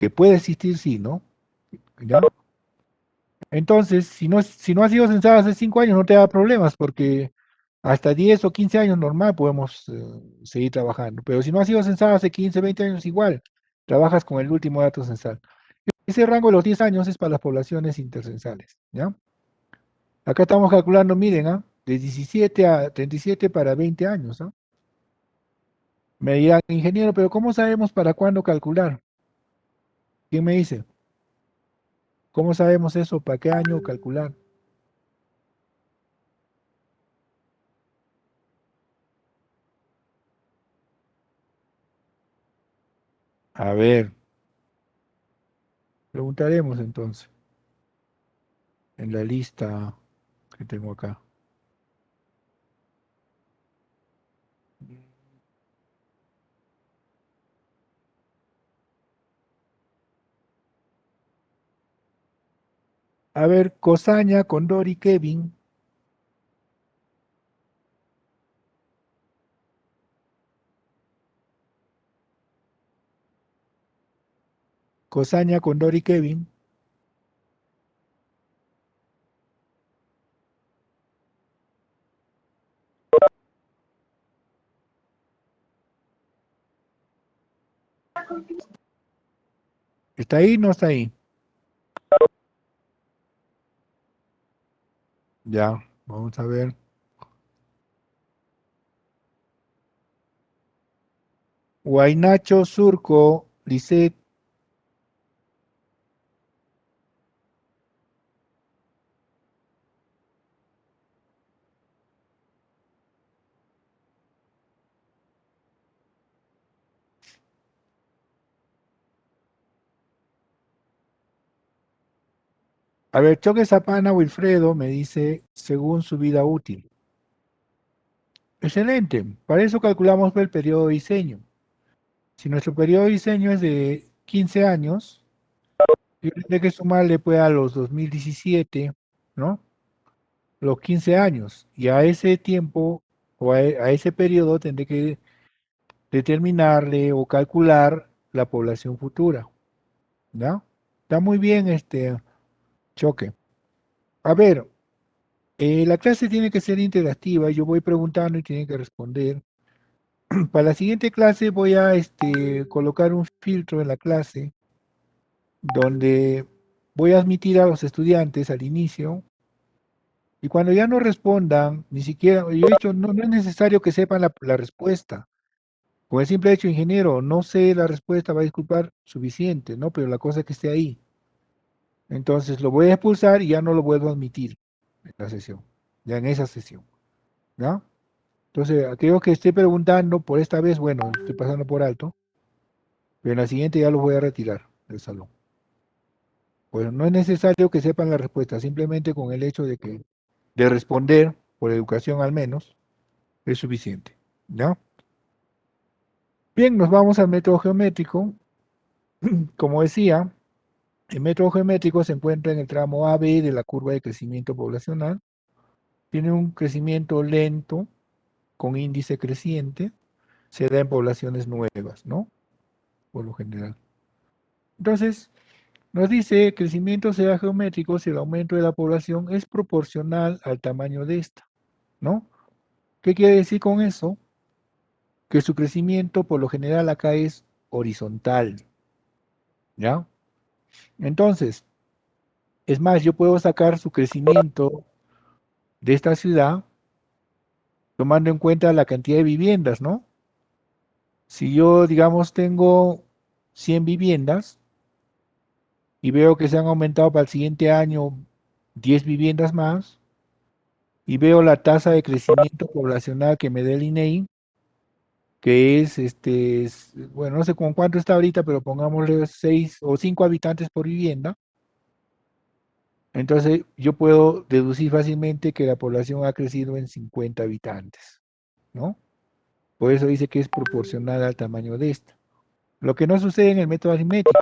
Que puede existir, sí, ¿no? ¿Ya? Entonces, si no ha sido censada hace 5 años, no te da problemas, porque hasta 10 o 15 años normal podemos seguir trabajando. Pero si no ha sido censada hace 15, 20 años, igual, trabajas con el último dato censal. Ese rango de los 10 años es para las poblaciones intercensales, ¿ya? Acá estamos calculando, miren, de 17 a 37 para 20 años, ¿ah? Me dirán, ingeniero, pero ¿cómo sabemos para cuándo calcular? ¿Quién me dice? ¿Cómo sabemos eso? ¿Para qué año calcular? A ver, preguntaremos entonces en la lista que tengo acá. A ver, Cosaña, Condor y Kevin. Cosaña, Condor y Kevin. ¿Está ahí? ¿No está ahí? Ya, vamos a ver. Guaynacho, Surco, Lisset, a ver, Choque Zapana, Wilfredo me dice según su vida útil. Excelente. Para eso calculamos el periodo de diseño. Si nuestro periodo de diseño es de 15 años, yo tendré que sumarle pues a los 2017, ¿no? Los 15 años. Y a ese tiempo o a ese periodo tendré que determinarle o calcular la población futura, ¿no? Está muy bien este Choque. A ver, la clase tiene que ser interactiva, yo voy preguntando y tienen que responder. Para la siguiente clase voy a colocar un filtro en la clase donde voy a admitir a los estudiantes al inicio y cuando ya no respondan, ni siquiera, yo he dicho, no, no es necesario que sepan la respuesta. Con el simple hecho, ingeniero, no sé la respuesta, va a disculpar, suficiente, ¿no? Pero la cosa es que esté ahí. Entonces lo voy a expulsar y ya no lo vuelvo a admitir en la sesión, ya en esa sesión, ¿no? Entonces, aquellos que esté preguntando por esta vez, bueno, estoy pasando por alto, pero en la siguiente ya los voy a retirar del salón. Pues no es necesario que sepan la respuesta, simplemente con el hecho de responder, por educación al menos, es suficiente, ¿no? Bien, nos vamos al método geométrico. Como decía, el método geométrico se encuentra en el tramo AB de la curva de crecimiento poblacional. Tiene un crecimiento lento con índice creciente. Se da en poblaciones nuevas, ¿no? Por lo general. Entonces, nos dice, el crecimiento será geométrico si el aumento de la población es proporcional al tamaño de esta, ¿no? ¿Qué quiere decir con eso? Que su crecimiento por lo general acá es horizontal, ¿ya? Entonces, es más, yo puedo sacar su crecimiento de esta ciudad tomando en cuenta la cantidad de viviendas, ¿no? Si yo, digamos, tengo 100 viviendas y veo que se han aumentado para el siguiente año 10 viviendas más, y veo la tasa de crecimiento poblacional que me da el INEI, que es, bueno, no sé con cuánto está ahorita, pero pongámosle 6 o 5 habitantes por vivienda. Entonces yo puedo deducir fácilmente que la población ha crecido en 50 habitantes, ¿no? Por eso dice que es proporcional al tamaño de esta. Lo que no sucede en el método aritmético.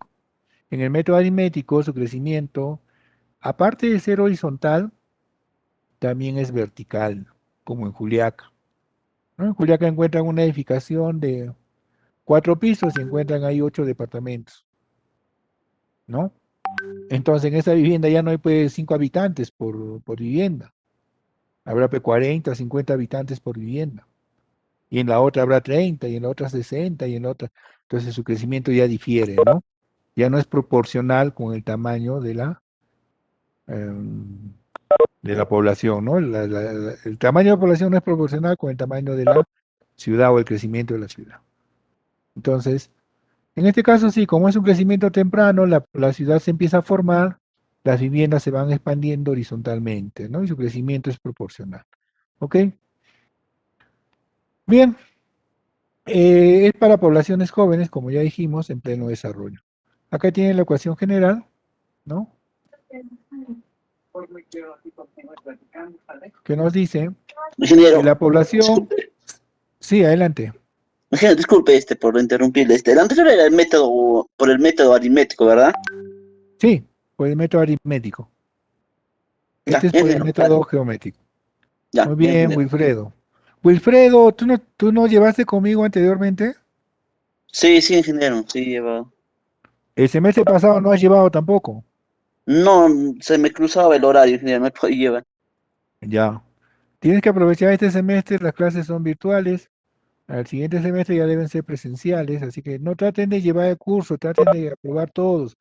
En el método aritmético, su crecimiento, aparte de ser horizontal, también es vertical, como en Juliaca, ¿no? En Juliaca encuentran una edificación de 4 pisos y encuentran ahí 8 departamentos. ¿no? Entonces en esa vivienda ya no hay pues 5 habitantes por vivienda. Habrá pues 40, 50 habitantes por vivienda. Y en la otra habrá 30, y en la otra 60, y en la otra. Entonces su crecimiento ya difiere, ¿no? Ya no es proporcional con el tamaño em, de la población, ¿no? El tamaño de la población no es proporcional con el tamaño de la ciudad o el crecimiento de la ciudad. Entonces, en este caso sí, como es un crecimiento temprano, la ciudad se empieza a formar, las viviendas se van expandiendo horizontalmente, ¿no? Y su crecimiento es proporcional. ¿Ok? Bien, es para poblaciones jóvenes, como ya dijimos, en pleno desarrollo. Acá tienen la ecuación general, ¿no? Que nos dice que Ingeniero, la población, disculpe, sí, adelante, ingeniero, disculpe por interrumpirle. El anterior era el método, por el método aritmético, ¿verdad? sí, por el método aritmético. Ya, Este es ya, por el ingeniero, gracias. método geométrico. Ya, Muy ya, bien, ingeniero. Wilfredo. Wilfredo, ¿tú no llevaste conmigo anteriormente? Sí, sí, ingeniero, sí, lleva. El semestre pasado no has llevado tampoco. No, se me cruzaba el horario, ingeniero, no podía llevar. Ya. Tienes que aprovechar este semestre, las clases son virtuales. Al siguiente semestre ya deben ser presenciales, así que no traten de llevar el curso, traten de aprobar todos.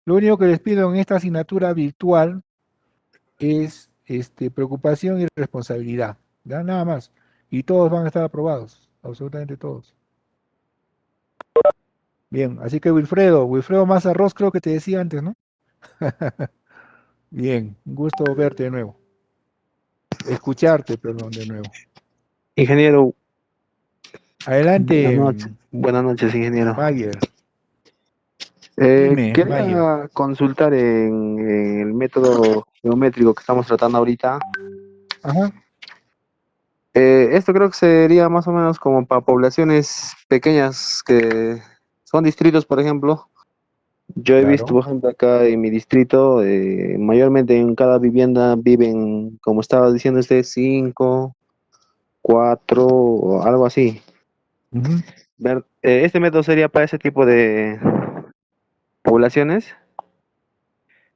Lo único que les pido en esta asignatura virtual es preocupación y responsabilidad. Ya nada más. Y todos van a estar aprobados, absolutamente todos. Bien, así que Wilfredo más arroz creo que te decía antes, ¿no? Bien, un gusto verte de nuevo. Escucharte, perdón, de nuevo. Ingeniero, Adelante, buenas noches, ingeniero. Mayer. Dime, Mayer. Quería consultar en el método geométrico que estamos tratando ahorita. Ajá, Esto creo que sería más o menos como para poblaciones pequeñas que son distritos, por ejemplo. Yo he visto, claro. por ejemplo, acá en mi distrito, mayormente en cada vivienda viven, como estaba diciendo usted, cinco, cuatro o algo así. Ujú. Este método sería para ese tipo de poblaciones.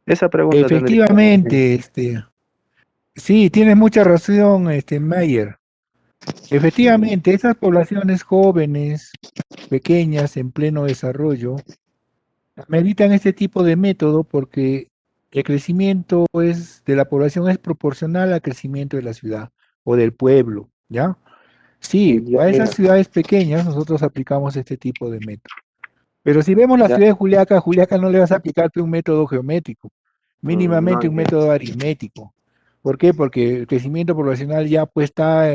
Esa pregunta tendría. Efectivamente, sí, tienes mucha razón, Mayer. Efectivamente, esas poblaciones jóvenes, pequeñas, en pleno desarrollo, meditan este tipo de método porque el crecimiento de la población es proporcional al crecimiento de la ciudad o del pueblo, ¿ya? Sí, Ya, para esas ciudades pequeñas nosotros aplicamos este tipo de método. Pero si vemos la ya, ciudad de Juliaca, a Juliaca no le vas a aplicar un método geométrico, no mínimamente un entiendo. método aritmético. ¿Por qué? Porque el crecimiento poblacional ya pues está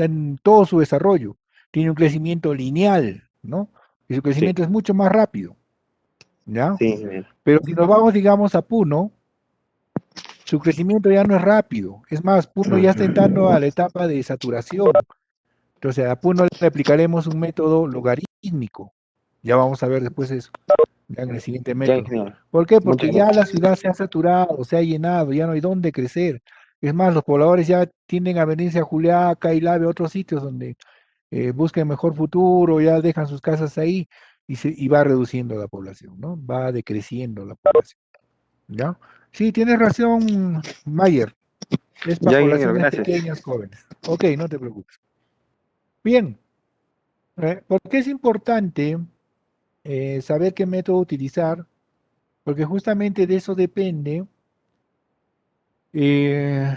en todo su desarrollo. Tiene un crecimiento lineal, ¿no? Y su Sí, crecimiento es mucho más rápido, ¿ya? sí, ingeniero. Pero si nos vamos, digamos, a Puno, su crecimiento ya no es rápido. Es más, Puno ya está entrando a la etapa de saturación. Entonces, a Puno le aplicaremos un método logarítmico. Ya vamos a ver después eso, ya en el siguiente Ya, método. ingeniero. ¿Por qué? Muchas Porque ya la gracias. ciudad se ha saturado, se ha llenado, ya no hay dónde crecer. Es más, los pobladores ya tienden a venirse a Juliaca y Lave, a otros sitios donde busquen mejor futuro, ya dejan sus casas ahí y va reduciendo la población, ¿no? Va decreciendo la población, ¿ya? Sí, tienes razón, Mayer. Es para Ya, ingeniero, poblaciones gracias. pequeñas, jóvenes. Ok, no te preocupes. Bien, ¿por qué es importante saber qué método utilizar? Porque justamente de eso depende eh,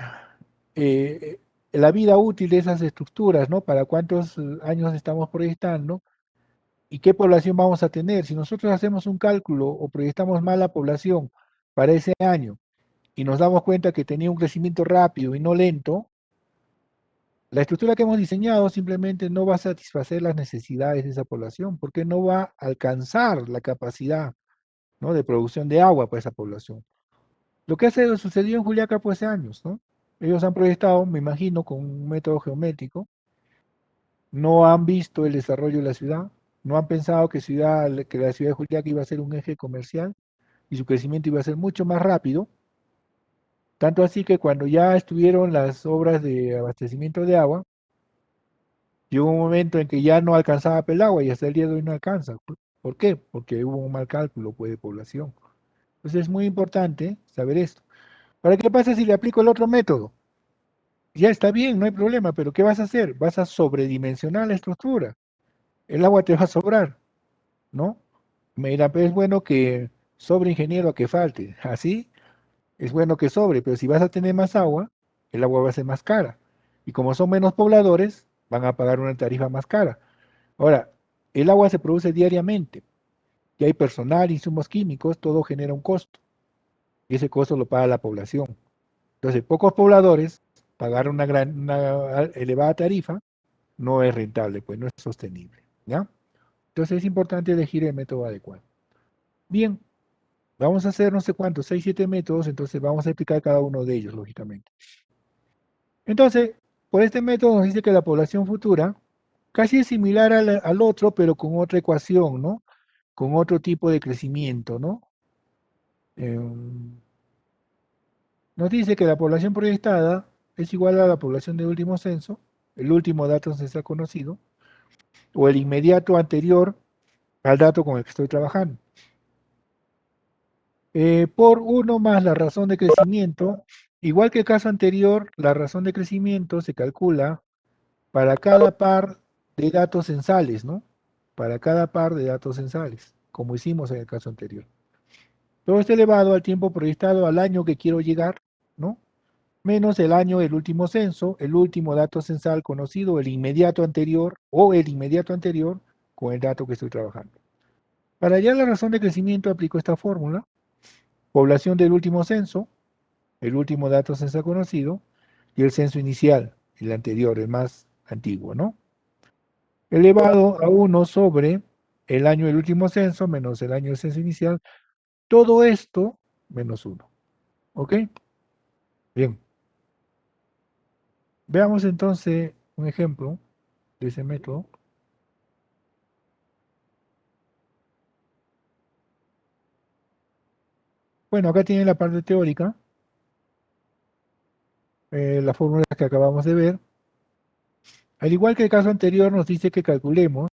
eh, la vida útil de esas estructuras, ¿no? Para cuántos años estamos proyectando y qué población vamos a tener. Si nosotros hacemos un cálculo o proyectamos mal la población para ese año y nos damos cuenta que tenía un crecimiento rápido y no lento, la estructura que hemos diseñado simplemente no va a satisfacer las necesidades de esa población porque no va a alcanzar la capacidad, ¿no? de producción de agua para esa población. Lo que sucedió en Juliaca pues hace años, ¿no? Ellos han proyectado, me imagino, con un método geométrico, no han visto el desarrollo de la ciudad, no han pensado que la ciudad de Juliaca iba a ser un eje comercial y su crecimiento iba a ser mucho más rápido, tanto así que cuando ya estuvieron las obras de abastecimiento de agua, llegó un momento en que ya no alcanzaba el agua y hasta el día de hoy no alcanza. ¿Por qué? Porque hubo un mal cálculo pues, de población. Entonces es muy importante saber esto. ¿Para qué pasa si le aplico el otro método? Ya está bien, no hay problema, pero ¿qué vas a hacer? Vas a sobredimensionar la estructura. El agua te va a sobrar, ¿no? Mira, pero es bueno que sobre ingeniero a que falte. Así es bueno que sobre, pero si vas a tener más agua, el agua va a ser más cara. Y como son menos pobladores, van a pagar una tarifa más cara. Ahora, el agua se produce diariamente y hay personal, insumos químicos, todo genera un costo. Y ese costo lo paga la población. Entonces, pocos pobladores, pagar una elevada tarifa no es rentable, pues no es sostenible. ¿Ya? Entonces es importante elegir el método adecuado. Bien, vamos a hacer no sé cuántos, 6, 7 métodos, entonces vamos a explicar cada uno de ellos, lógicamente. Entonces, por este método nos dice que la población futura casi es similar al otro, pero con otra ecuación, ¿no? Con otro tipo de crecimiento, ¿no? Nos dice que la población proyectada es igual a la población del último censo, el último dato censal conocido, o el inmediato anterior al dato con el que estoy trabajando. Por uno más la razón de crecimiento, igual que el caso anterior, la razón de crecimiento se calcula para cada par de datos censales, ¿no? Para cada par de datos censales, como hicimos en el caso anterior. Todo esto elevado al tiempo proyectado al año que quiero llegar, ¿no? Menos el año del último censo, el último dato censal conocido, el inmediato anterior o el inmediato anterior con el dato que estoy trabajando. Para hallar la razón de crecimiento aplico esta fórmula. Población del último censo, el último dato censal conocido, y el censo inicial, el anterior, el más antiguo, ¿no? Elevado a 1 sobre el año del último censo menos el año del censo inicial, todo esto menos 1. ¿Ok? Bien. Veamos entonces un ejemplo de ese método. Bueno, acá tiene la parte teórica, las fórmulas que acabamos de ver. Al igual que el caso anterior, nos dice que calculemos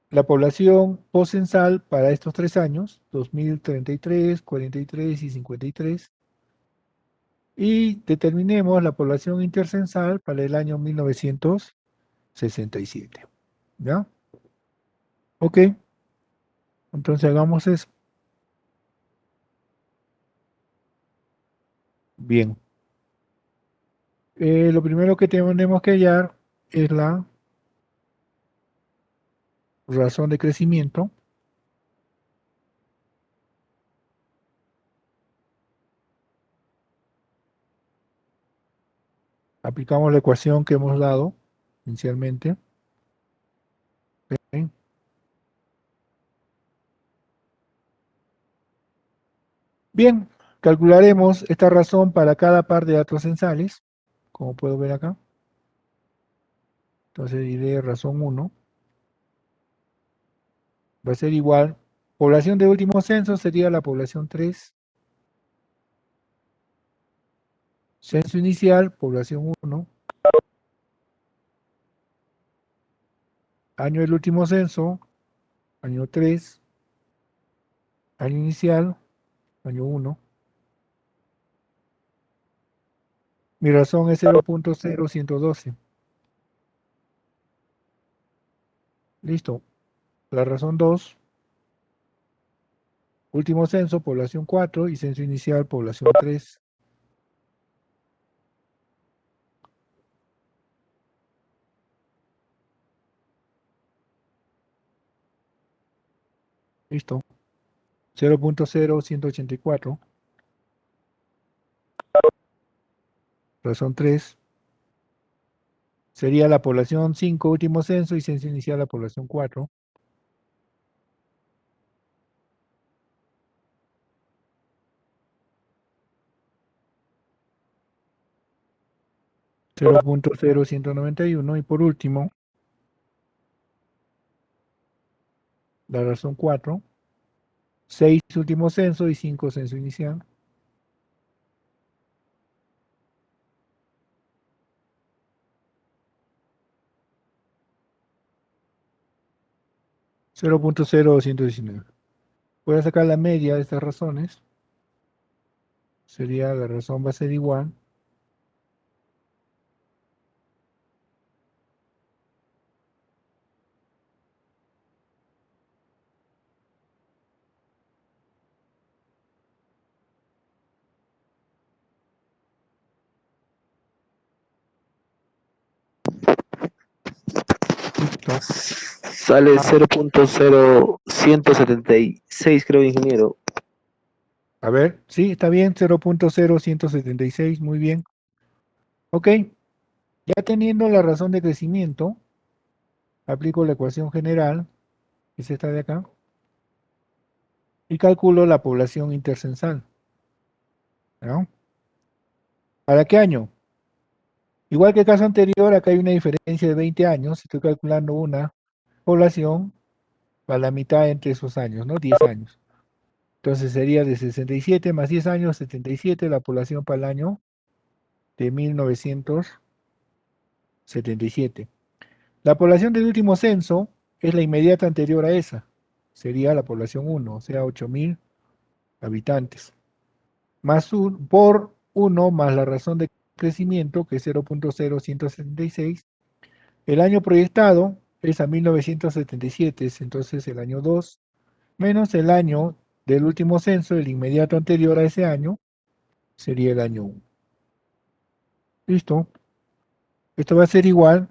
la población postcensal para estos 3 años, 2033, 43 y 53, y determinemos la población intercensal para el año 1967. ¿Ya? Ok, entonces hagamos eso. Bien. Lo primero que tenemos que hallar es la razón de crecimiento. Aplicamos la ecuación que hemos dado inicialmente. ¿Ok? Bien, calcularemos esta razón para cada par de datos censales, como puedo ver acá. Entonces diré razón 1 va a ser igual. Población de último censo sería la población 3. Censo inicial, población 1. Año del último censo, año 3. Año inicial, año 1. Mi razón es 0.0112. Listo. La razón 2, último censo, población 4 y censo inicial, población 3. Listo. 0.0184. Razón 3. Sería la población 5, último censo, y censo inicial la población 4. 0.0191. Y por último, la razón 4. 6, último censo, y 5, censo inicial. 0.0119. Voy a sacar la media de estas razones. Sería, la razón va a ser igual. Listo. Sale 0.0176, creo, ingeniero. A ver, sí, está bien, 0.0176, muy bien. Ok, ya teniendo la razón de crecimiento, aplico la ecuación general, que es esta de acá, y calculo la población intercensal, ¿no? ¿Para qué año? Igual que el caso anterior, acá hay una diferencia de 20 años, estoy calculando una población para la mitad entre esos años, ¿no? 10 años. Entonces sería de 67 más 10 años, 77 la población para el año de 1977. La población del último censo es la inmediata anterior a esa. Sería la población 1, o sea, 8.000 habitantes. Más por 1 más la razón de crecimiento, que es 0.0176. El año proyectado es a 1977, es entonces el año 2, menos el año del último censo, el inmediato anterior a ese año, sería el año 1. ¿Listo? Esto va a ser igual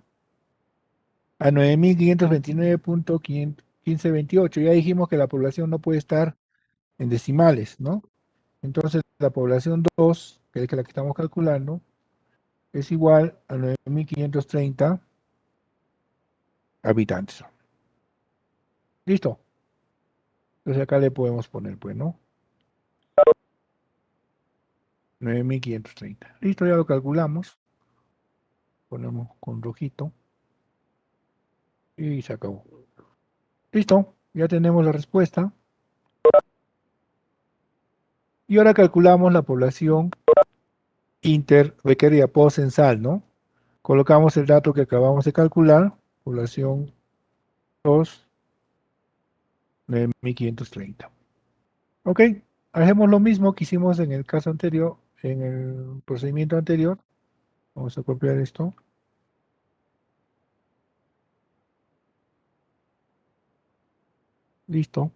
a 9.529.1528. Ya dijimos que la población no puede estar en decimales, ¿no? Entonces la población 2, que es la que estamos calculando, es igual a 9.530 habitantes. ¿Listo? Entonces acá le podemos poner, pues, ¿no? 9.530. Listo, ya lo calculamos. Ponemos con rojito. Y se acabó. Listo, ya tenemos la respuesta. Y ahora calculamos la población interrequerida censal, ¿no? Colocamos el dato que acabamos de calcular, población 2, 9.530. Ok, hacemos lo mismo que hicimos en el caso anterior, en el procedimiento anterior. Vamos a copiar esto. Listo.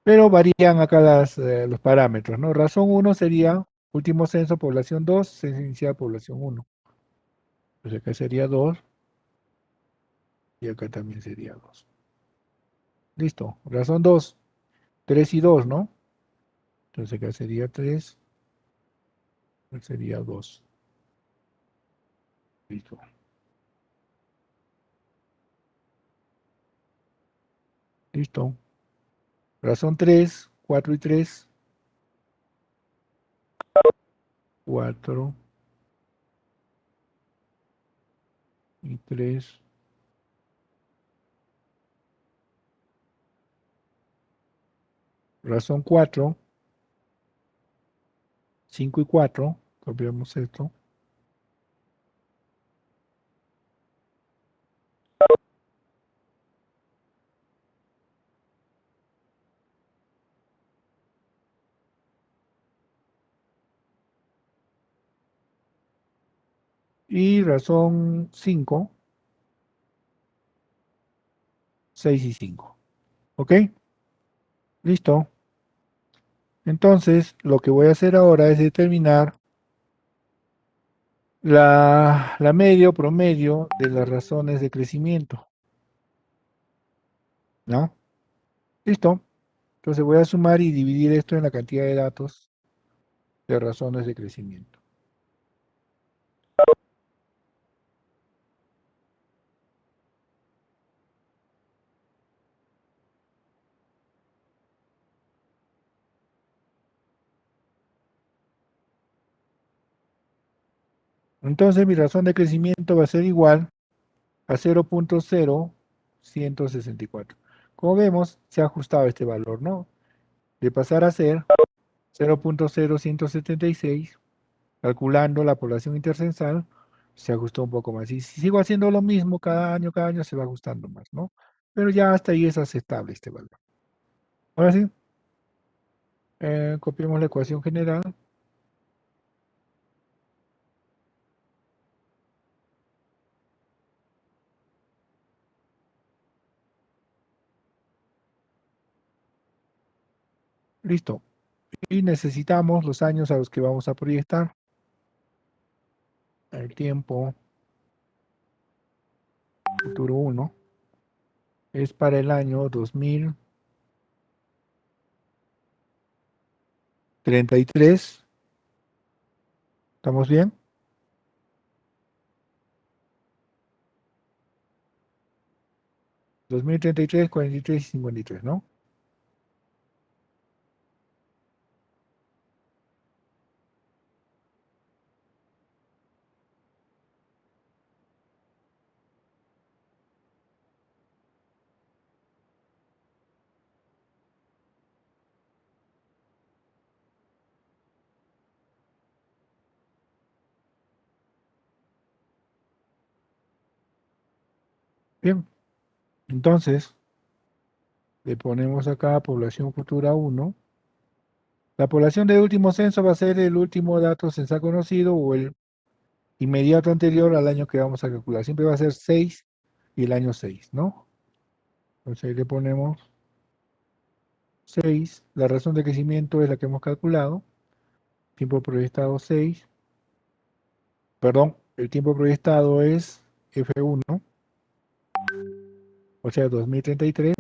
Pero varían acá los parámetros, ¿no? Razón 1 sería último censo, población 2, censo inicial, población 1. Pues acá sería 2 y acá también sería 2. Listo. Razón 2, 3 y 2, ¿no? Entonces acá sería 3, acá sería 2. Listo. Listo. Razón 3, 4 y 3, 4 y 3. Razón 4, 5 y 4. Copiamos esto. Y razón 5, 6 y 5. ¿Ok? Listo. Entonces, lo que voy a hacer ahora es determinar la media o promedio de las razones de crecimiento. ¿No? Listo. Entonces voy a sumar y dividir esto en la cantidad de datos de razones de crecimiento. Entonces mi razón de crecimiento va a ser igual a 0.0164. Como vemos, se ha ajustado este valor, ¿no? De pasar a ser 0.0176, calculando la población intercensal, se ajustó un poco más. Y si sigo haciendo lo mismo cada año se va ajustando más, ¿no? Pero ya hasta ahí es aceptable este valor. Ahora sí, Copiamos la ecuación general. Listo. Y necesitamos los años a los que vamos a proyectar. El tiempo futuro 1 es para el año 2033. ¿Estamos bien? 2033, 43 y 53, ¿no? Bien. Entonces, le ponemos acá población futura 1. La población del último censo va a ser el último dato censal conocido o el inmediato anterior al año que vamos a calcular. Siempre va a ser 6 y el año 6, ¿no? Entonces ahí le ponemos 6. La razón de crecimiento es la que hemos calculado. Tiempo proyectado 6. Perdón, el tiempo proyectado es F1, o sea, 2033.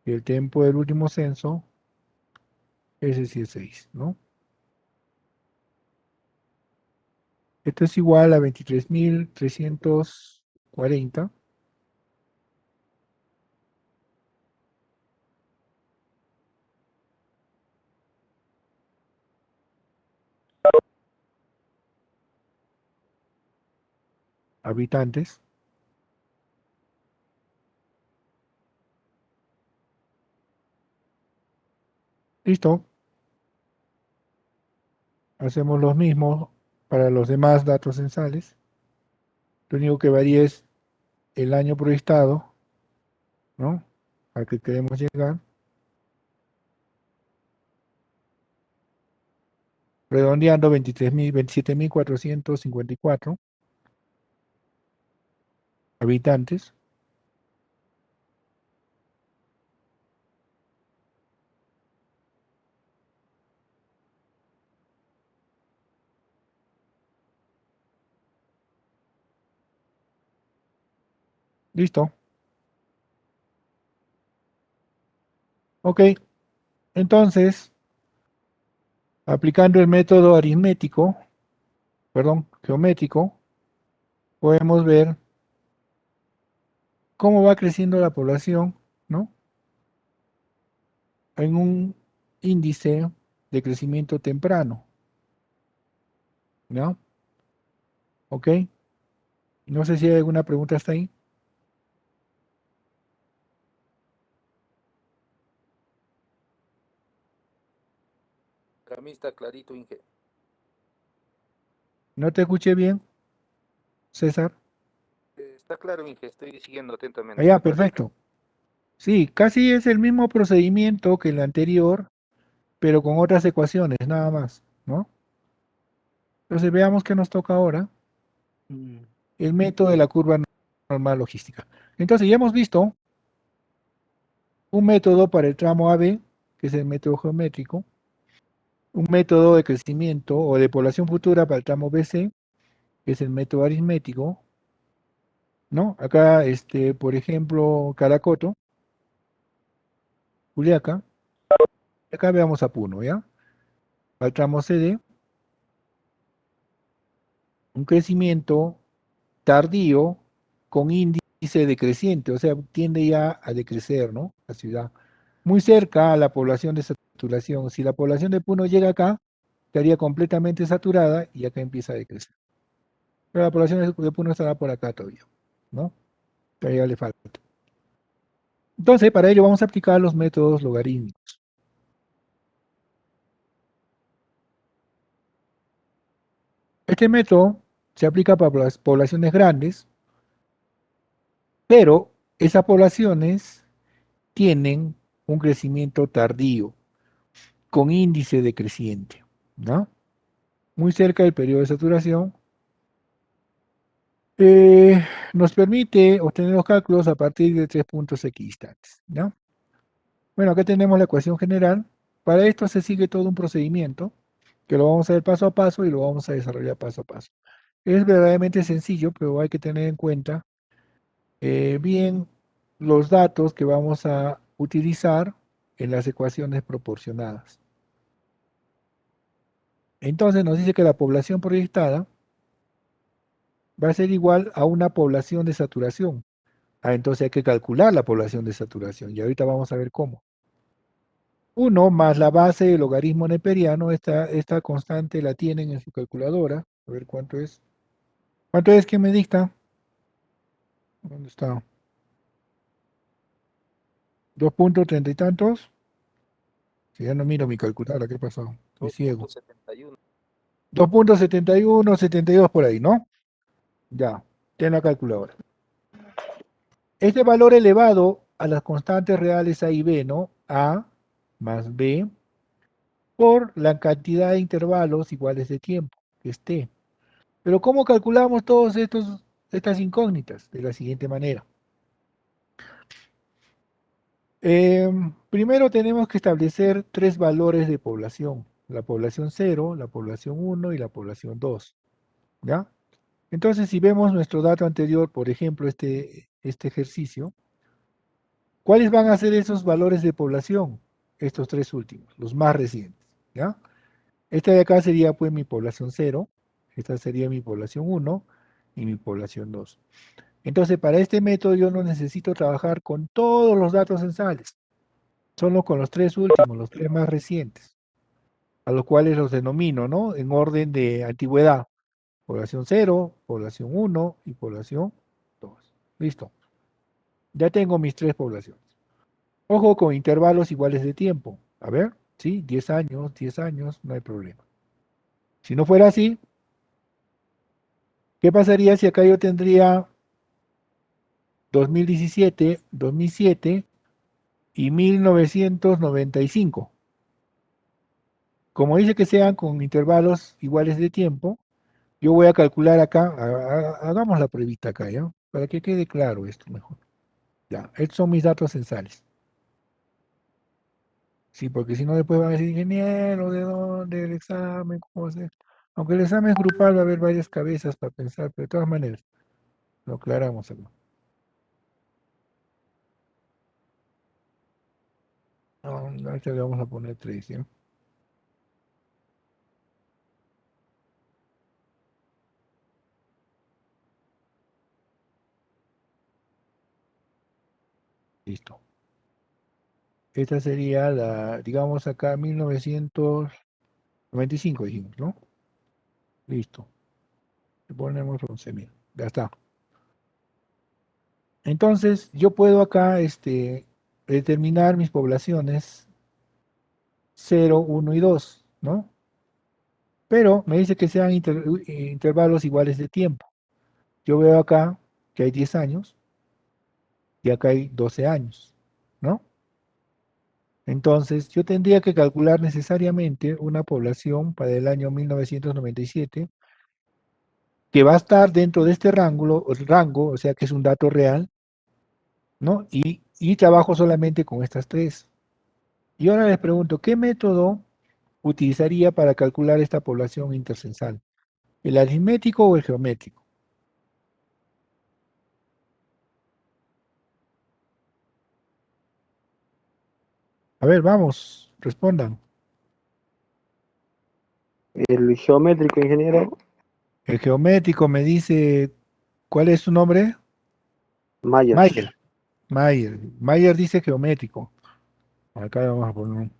Y el tiempo del último censo, ese sí es 6, ¿no? Esto es igual a 23.340 habitantes. Listo. Hacemos los mismos para los demás datos censales. Lo único que varía es el año proyectado, ¿no? Al que queremos llegar. Redondeando 27.454 habitantes. Listo. Ok. Entonces, aplicando el método aritmético, perdón, geométrico, podemos ver cómo va creciendo la población, ¿no? En un índice de crecimiento temprano, ¿no? ¿Ok? No sé si hay alguna pregunta hasta ahí. Para mí está clarito, Inge. ¿No te escuché bien, César? Está claro, Inge, estoy siguiendo atentamente. Ya, ¿Me parece? perfecto. Sí, casi es el mismo procedimiento que el anterior, pero con otras ecuaciones, nada más, ¿no? Entonces veamos qué nos toca ahora. El método de la curva normal logística. Entonces ya hemos visto un método para el tramo AB, que es el método geométrico, un método de crecimiento o de población futura para el tramo BC, que es el método aritmético, ¿no? Acá, por ejemplo, Caracoto, Juliaca, acá veamos a Puno, ¿ya? Para el tramo CD, un crecimiento tardío con índice decreciente, o sea, tiende ya a decrecer, ¿no? La ciudad. Muy cerca a la población de saturación. Si la población de Puno llega acá, estaría completamente saturada y acá empieza a decrecer. Pero la población de Puno estará por acá todavía, ¿no? Todavía le falta. Entonces, para ello vamos a aplicar los métodos logarítmicos. Este método se aplica para las poblaciones grandes, pero esas poblaciones tienen un crecimiento tardío. con índice decreciente, ¿no? Muy cerca del periodo de saturación. Nos permite obtener los cálculos a partir de 3 puntos equidistantes, ¿no? Bueno, acá tenemos la ecuación general. Para esto se sigue todo un procedimiento que lo vamos a ver paso a paso y lo vamos a desarrollar paso a paso. Es verdaderamente sencillo, pero hay que tener en cuenta bien los datos que vamos a utilizar en las ecuaciones proporcionadas. Entonces nos dice que la población proyectada va a ser igual a una población de saturación. Entonces hay que calcular la población de saturación y ahorita vamos a ver cómo. 1 más la base del logaritmo neperiano, esta constante la tienen en su calculadora. A ver cuánto es. ¿Cuánto es que me dicta? ¿Dónde está? 2.30 y tantos. Si ya no miro mi calculadora, ¿qué pasó? Estoy ciego. 2.71. 2.71, 72 por ahí, ¿no? Ya, ten la calculadora. Este valor elevado a las constantes reales A y B, ¿no? A más B por la cantidad de intervalos iguales de tiempo, que es T. Pero ¿cómo calculamos todas estas incógnitas? De la siguiente manera. Primero tenemos que establecer 3 valores de población. La población 0, la población 1 y la población 2. ¿Ya? Entonces, si vemos nuestro dato anterior, por ejemplo, este ejercicio, ¿cuáles van a ser esos valores de población? Estos 3 últimos, los más recientes. ¿Ya? Esta de acá sería pues mi población 0, esta sería mi población 1 y mi población 2. Entonces, para este método yo no necesito trabajar con todos los datos censales, solo con los 3 últimos, los 3 más recientes, a los cuales los denomino, ¿no? En orden de antigüedad. Población 0, población 1 y población 2. Listo. Ya tengo mis 3 poblaciones. Ojo con intervalos iguales de tiempo. A ver, ¿sí? 10 años, no hay problema. Si no fuera así, ¿qué pasaría si acá yo tendría 2017, 2007 y 1995? Como dice que sean con intervalos iguales de tiempo, yo voy a calcular acá, hagamos la pruebita acá, ¿ya? Para que quede claro esto mejor. Ya, estos son mis datos censales. Sí, porque si no después van a decir, ingeniero, ¿de dónde el examen? ¿Cómo hacer? Aunque el examen es grupal, va a haber varias cabezas para pensar, pero de todas maneras, lo aclaramos acá. Ahorita le vamos a poner 3, ¿ya? Listo. Esta sería la, digamos acá, 1995, dijimos, ¿no? Listo. Le ponemos 11.000. Ya está. Entonces, yo puedo acá determinar mis poblaciones 0, 1 y 2, ¿no? Pero me dice que sean intervalos iguales de tiempo. Yo veo acá que hay 10 años y acá hay 12 años, ¿no? Entonces, yo tendría que calcular necesariamente una población para el año 1997 que va a estar dentro de este rango, o sea que es un dato real, ¿no? Y trabajo solamente con estas 3. Y ahora les pregunto, ¿qué método utilizaría para calcular esta población intercensal? ¿El aritmético o el geométrico? A ver, vamos, respondan. El geométrico, ingeniero. El geométrico me dice, ¿cuál es su nombre? Myers. Mayer. Mayer. Mayer dice geométrico. Acá vamos a poner un...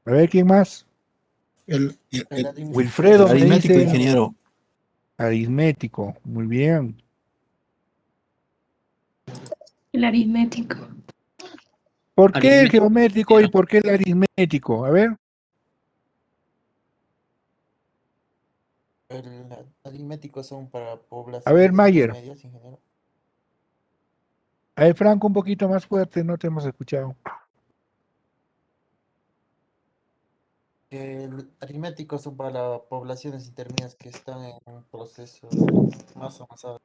A ver, ¿quién más? El Wilfredo me aritmético, dice ingeniero. aritmético. Muy bien. El aritmético. ¿Por qué el Aritmético, geométrico y ingeniero. por qué el aritmético? A ver, El aritmético son para a ver, poblaciones Mayer. intermedias, ingeniero. A ver, Franco, un poquito más fuerte, no te hemos escuchado. El aritmético son para poblaciones intermedias que están en un proceso más avanzado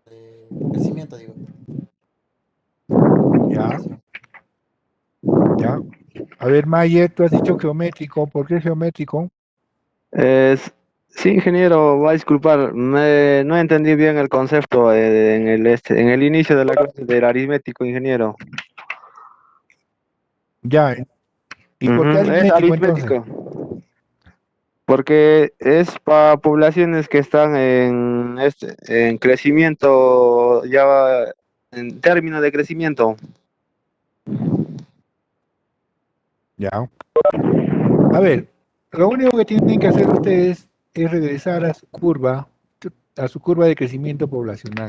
de crecimiento, digo, Ya, población. ya. A ver, Mayer, tú has dicho geométrico. ¿Por qué geométrico? Sí, ingeniero, va a disculpar, no entendí bien el concepto en el inicio de la clase del aritmético, ingeniero. Ya. ¿Y por qué Ujú, es aritmético entonces? aritmético, porque es para poblaciones que están en crecimiento, en términos de crecimiento. Ya. A ver, lo único que tienen que hacer ustedes es regresar a su curva de crecimiento poblacional.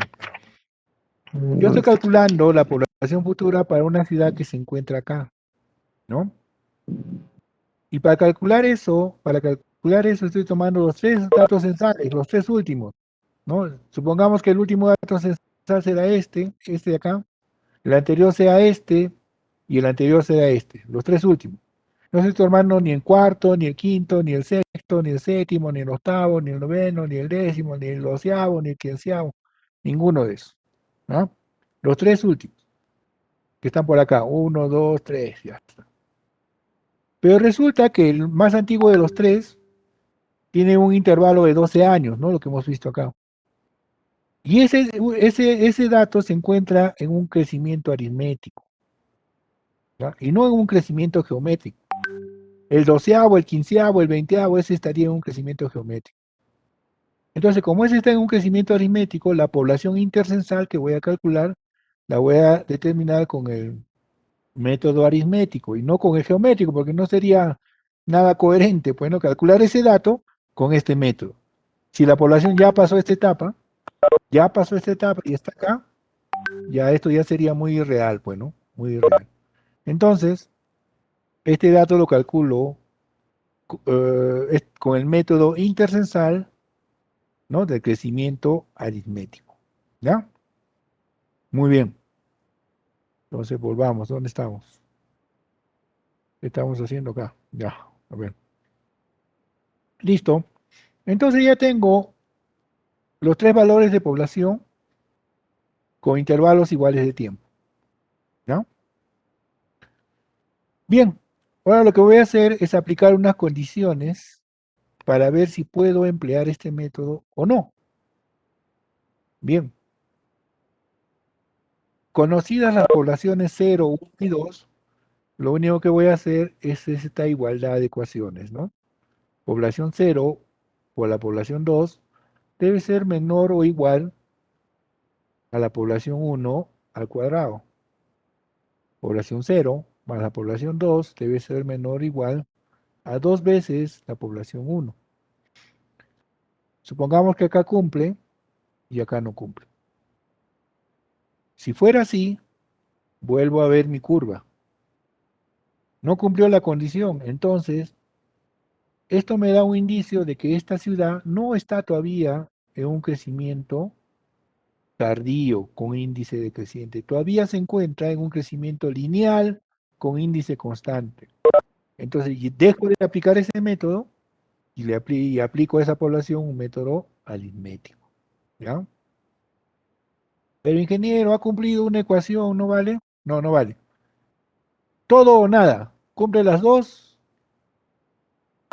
Yo estoy calculando la población futura para una ciudad que se encuentra acá, ¿no? Y para calcular eso estoy tomando los tres datos censales, los tres últimos, ¿no? Supongamos que el último dato censal será este de acá, el anterior sea este y el anterior sea este, los tres últimos. No estoy tomando ni el cuarto, ni el quinto, ni el sexto, ni el séptimo, ni el octavo, ni el noveno, ni el décimo, ni el doceavo, ni el quinceavo, ninguno de esos, ¿no? Los tres últimos, que están por acá, uno, dos, tres, ya está. Pero resulta que el más antiguo de los tres tiene un intervalo de 12 años, ¿no? Lo que hemos visto acá. Y ese dato se encuentra en un crecimiento aritmético, ¿ya? Y no en un crecimiento geométrico. El doceavo, el quinceavo, el veinteavo, ese estaría en un crecimiento geométrico. Entonces, como ese está en un crecimiento aritmético, la población intercensal que voy a calcular la voy a determinar con el método aritmético y no con el geométrico, porque no sería nada coherente, pues, ¿no? Calcular ese dato con este método. Si la población ya pasó esta etapa y está acá, ya esto ya sería muy irreal, pues, ¿no? Muy irreal. Entonces, este dato lo calculo con el método intercensal, ¿no? Del crecimiento aritmético. ¿Ya? Muy bien. Entonces, volvamos. ¿Dónde estamos? ¿Qué estamos haciendo acá? Ya, a ver. Listo. Entonces ya tengo los tres valores de población con intervalos iguales de tiempo. ¿Ya? Bien. Ahora lo que voy a hacer es aplicar unas condiciones para ver si puedo emplear este método o no. Bien. Conocidas las poblaciones 0, 1 y 2, lo único que voy a hacer es esta igualdad de ecuaciones, ¿no? Población 0 por la población 2 debe ser menor o igual a la población 1 al cuadrado. Población 0 más la población 2 debe ser menor o igual a 2 veces la población 1. Supongamos que acá cumple y acá no cumple. Si fuera así, vuelvo a ver mi curva. No cumplió la condición, entonces esto me da un indicio de que esta ciudad no está todavía en un crecimiento tardío con índice decreciente. Todavía se encuentra en un crecimiento lineal con índice constante. Entonces, dejo de aplicar ese método y aplico a esa población un método aritmético. ¿Ya? Pero ingeniero, ha cumplido una ecuación, ¿no vale? No, no vale. Todo o nada. Cumple las dos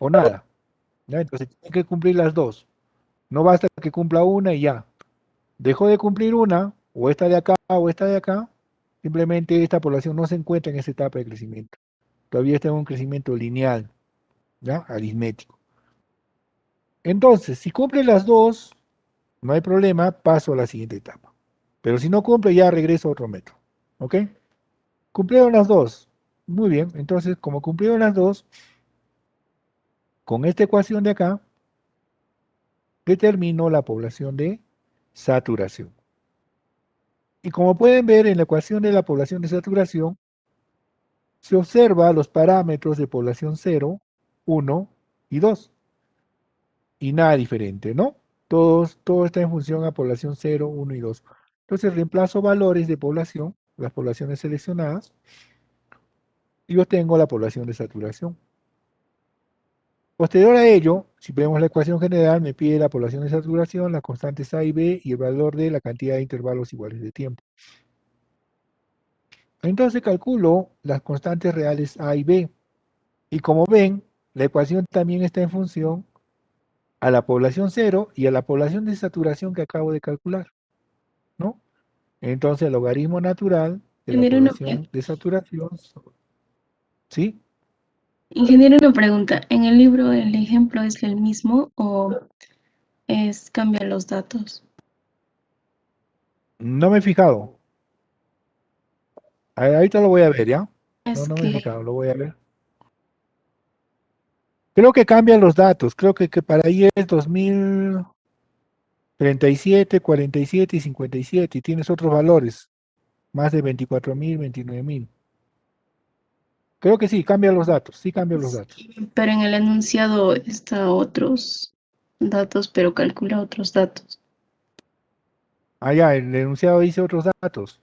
o nada. ¿Ya? Entonces, tiene que cumplir las dos. No basta que cumpla una y ya. Dejó de cumplir una, o esta de acá o esta de acá, simplemente esta población no se encuentra en esa etapa de crecimiento. Todavía está en un crecimiento lineal, ¿ya? Aritmético. Entonces, si cumple las dos, no hay problema, paso a la siguiente etapa. Pero si no cumple, ya regreso a otro método. ¿Ok? Cumplieron las dos. Muy bien, entonces, como cumplieron las dos, con esta ecuación de acá, determino la población de saturación. Y como pueden ver en la ecuación de la población de saturación, se observa los parámetros de población 0, 1 y 2. Y nada diferente, ¿no? Todo está en función a población 0, 1 y 2. Entonces reemplazo valores de población las poblaciones seleccionadas, y obtengo la población de saturación. Posterior a ello, si vemos la ecuación general, me pide la población de saturación, las constantes A y B y el valor de la cantidad de intervalos iguales de tiempo. Entonces calculo las constantes reales A y B. Y como ven, la ecuación también está en función a la población cero y a la población de saturación que acabo de calcular, ¿no? Entonces el logaritmo natural de la Ingeniero, población de saturación, ¿sí? ingeniero, una pregunta. ¿En el libro el ejemplo es el mismo o cambia los datos? No me he fijado. Ahorita lo voy a ver, ¿ya? Es No me he que fijado, lo voy a ver. Creo que cambian los datos. Creo que para ahí es 2037, 47 y 57. Y tienes otros valores. Más de 24.000, 29.000. Creo que sí, cambian los datos. Sí, cambian los datos. pero en el enunciado está otros datos, pero calcula otros datos. Ah, ya, el enunciado dice otros datos.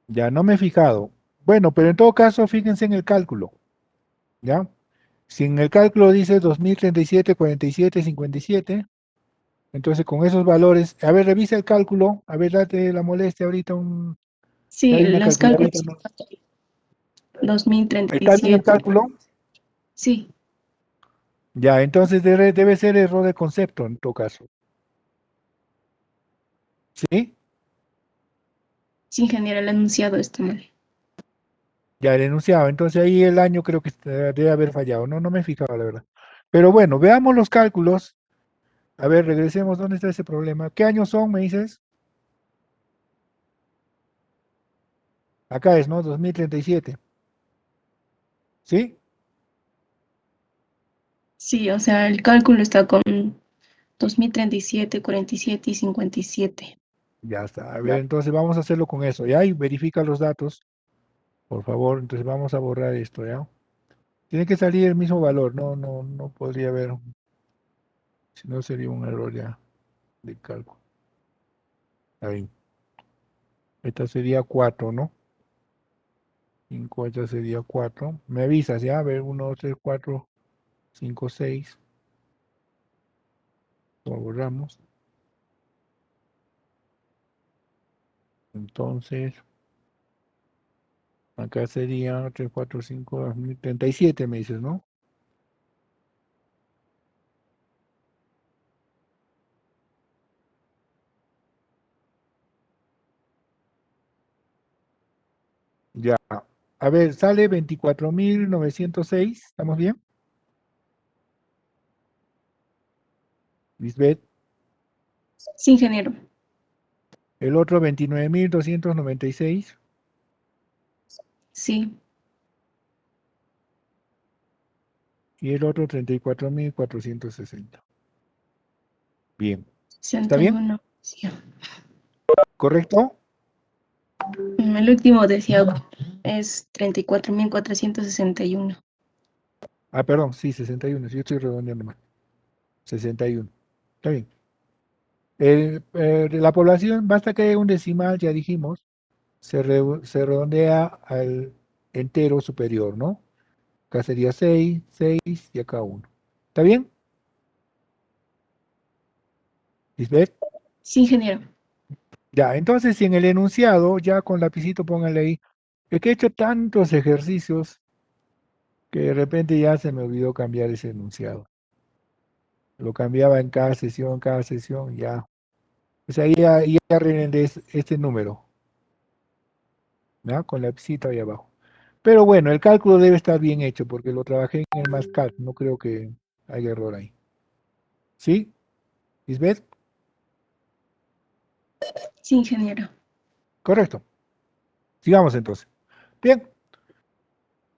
Ya, no me he fijado. Bueno, pero en todo caso, fíjense en el cálculo. ¿Ya? Si en el cálculo dice 2037, 47, 57, entonces con esos valores, a ver, revisa el cálculo, a ver, date la molestia ahorita, Sí, hay una los cálculos calculadora, ¿no? ¿Está bien el 2037. cálculo? Sí, Ya, entonces debe ser error de concepto en todo caso. ¿Sí? sí, ingeniero, el enunciado está mal. Ya, el enunciado. Entonces ahí el año creo que debe haber fallado. No me he fijado, la verdad. Pero bueno, veamos los cálculos. A ver, regresemos. ¿Dónde está ese problema? ¿Qué años son, me dices? Acá es, ¿no? 2037. ¿Sí? Sí, o sea, el cálculo está con 2037, 47 y 57. Ya está. A ver, entonces vamos a hacerlo con eso, ¿ya? Y verifica los datos, por favor. Entonces vamos a borrar esto, ¿ya? Tiene que salir el mismo valor, no podría haber, si no sería un error ya de cálculo. Ahí. Esta sería 4, ¿no? 5, esta sería 4. Me avisas, ¿ya? A ver, 1, 2, 3, 4, 5, 6. Lo borramos. Entonces, acá sería 3, 4, 5, 37, me dices, ¿no? Ya. A ver, sale 24.906. ¿Estamos bien? Lisbeth. Sí, ingeniero. El otro 29.296. Sí, Y el otro 34.460. Bien. ¿Está bien? 61. Sí. ¿Correcto? El último decía es 34.461. Ah, perdón, sí, 61. Sí, yo estoy redondeando mal. 61. Está bien. La población, basta que haya un decimal, ya dijimos, se redondea al entero superior, ¿no? Acá sería 6, 6 y acá 1. ¿Está bien? ¿Lisbeth? Sí, ingeniero. Ya, entonces si en el enunciado, ya con lapicito pónganle ahí, es que he hecho tantos ejercicios que de repente ya se me olvidó cambiar ese enunciado. Lo cambiaba en cada sesión, ya. O sea, ya arreglen este número, ¿ya? Con lapicito ahí abajo. Pero bueno, el cálculo debe estar bien hecho porque lo trabajé en el MATLAB, no creo que haya error ahí. ¿Sí? ¿Lisbeth? Sí, ingeniero. Correcto. Sigamos entonces. Bien.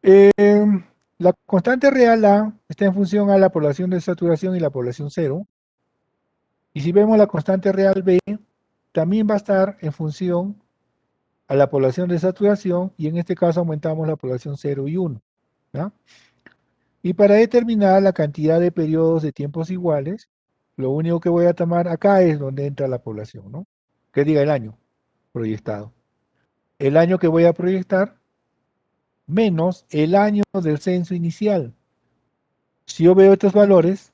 Em, la constante real A está en función a la población de saturación y la población cero. Y si vemos la constante real B, también va a estar en función a la población de saturación y en este caso aumentamos la población 0 y 1. ¿Ya? Y para determinar la cantidad de periodos de tiempos iguales, lo único que voy a tomar acá es donde entra la población, ¿no? Que diga el año proyectado. el año que voy a proyectar menos el año del censo inicial. Si yo veo estos valores,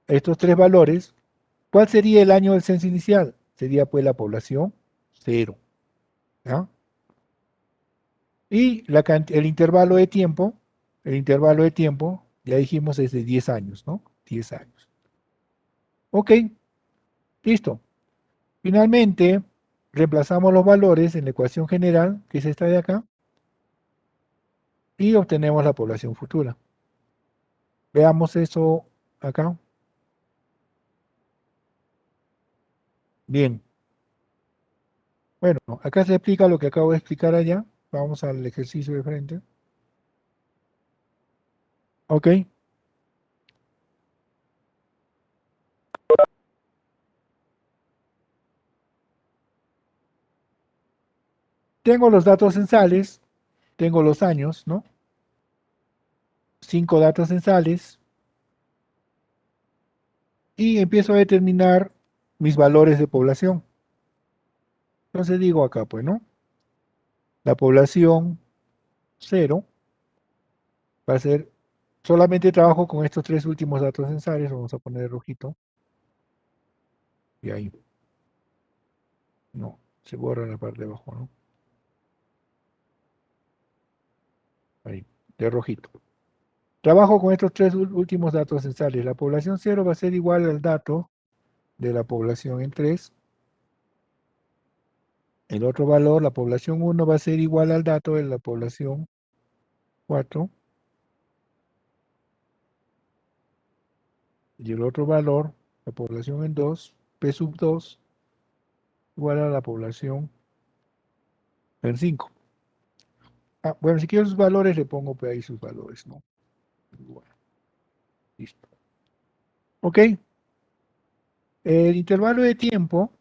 estos tres valores, ¿cuál sería el año del censo inicial? Sería pues la población 0. ¿Ya? Y el intervalo de tiempo, ya dijimos, es de 10 años, ¿no? 10 años. Ok, listo. Finalmente, reemplazamos los valores en la ecuación general, que es esta de acá, y obtenemos la población futura. Veamos eso acá. Bien. Bueno, acá se explica lo que acabo de explicar allá. Vamos al ejercicio de frente. Ok. Tengo los datos censales, tengo los años, ¿no? 5 datos censales. Y empiezo a determinar mis valores de población. Entonces digo acá, pues, ¿no? La población 0 va a ser, solamente trabajo con estos tres últimos datos censales, vamos a poner rojito. Y ahí. No, se borra la parte de abajo, ¿no? Ahí, de rojito. Trabajo con estos tres últimos datos censales. La población 0 va a ser igual al dato de la población en 3. El otro valor, la población 1, va a ser igual al dato de la población 4. Y el otro valor, la población en 2, P sub 2, igual a la población en 5. Ah, bueno, si quiero sus valores, le pongo pues ahí sus valores, ¿no? Igual. Listo. Ok. El intervalo de tiempo,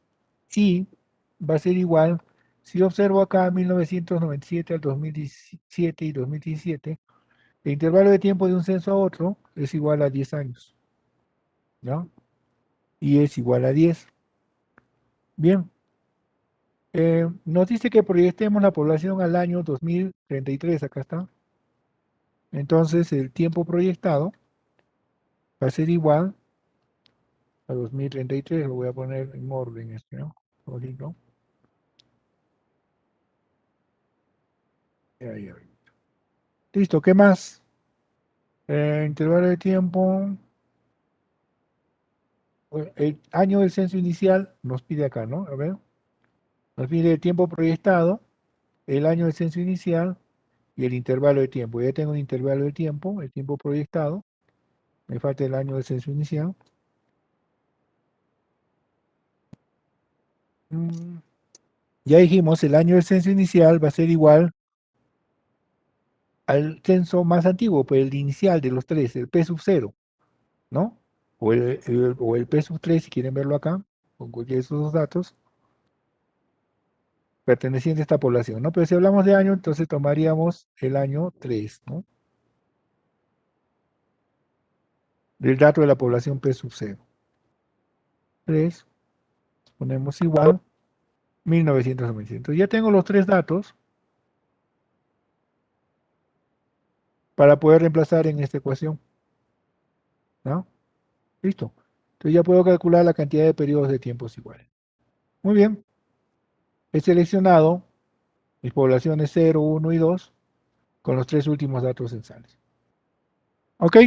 I, va a ser igual. Si observo acá 1997 al 2017 y 2017, el intervalo de tiempo de un censo a otro es igual a 10 años. ¿No? Y es igual a 10. Bien. Nos dice que proyectemos la población al año 2033, acá está. Entonces el tiempo proyectado va a ser igual a 2033, lo voy a poner en orden este, ¿no? Ahorita. Ahí. Listo, ¿qué más? Intervalo de tiempo. El año del censo inicial nos pide acá, ¿no? A ver. Nos pide el tiempo proyectado, el año del censo inicial y el intervalo de tiempo. Ya tengo un intervalo de tiempo, el tiempo proyectado. Me falta el año del censo inicial. Ya dijimos, el año del censo inicial va a ser igual al censo más antiguo, pues el inicial de los tres, el P sub 0, ¿no? O el P sub 3, si quieren verlo acá, con cualquiera de esos dos datos, perteneciente a esta población, ¿no? Pero si hablamos de año, entonces tomaríamos el año 3, ¿no? Del dato de la población P sub 0. 3, ponemos igual, 1997. Ya tengo los tres datos para poder reemplazar en esta ecuación, ¿no? Listo. Entonces ya puedo calcular la cantidad de periodos de tiempos iguales. Muy bien. He seleccionado mis poblaciones 0, 1 y 2 con los tres últimos datos censales. Ok.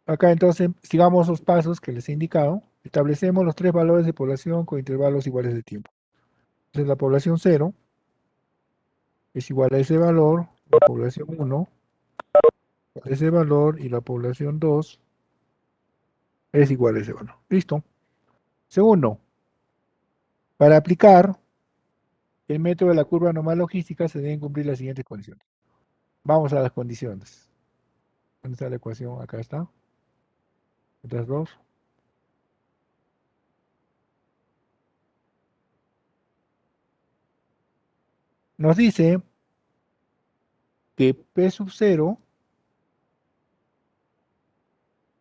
Acá entonces sigamos los pasos que les he indicado. Establecemos los tres valores de población con intervalos iguales de tiempo. Entonces la población 0 es igual a ese valor, la población 1 a ese valor y la población 2 es igual a ese valor. Listo. Segundo, para aplicar el método de la curva normal logística se deben cumplir las siguientes condiciones. Vamos a las condiciones. ¿Dónde está la ecuación? Acá está. Otras dos. Nos dice que P sub 0,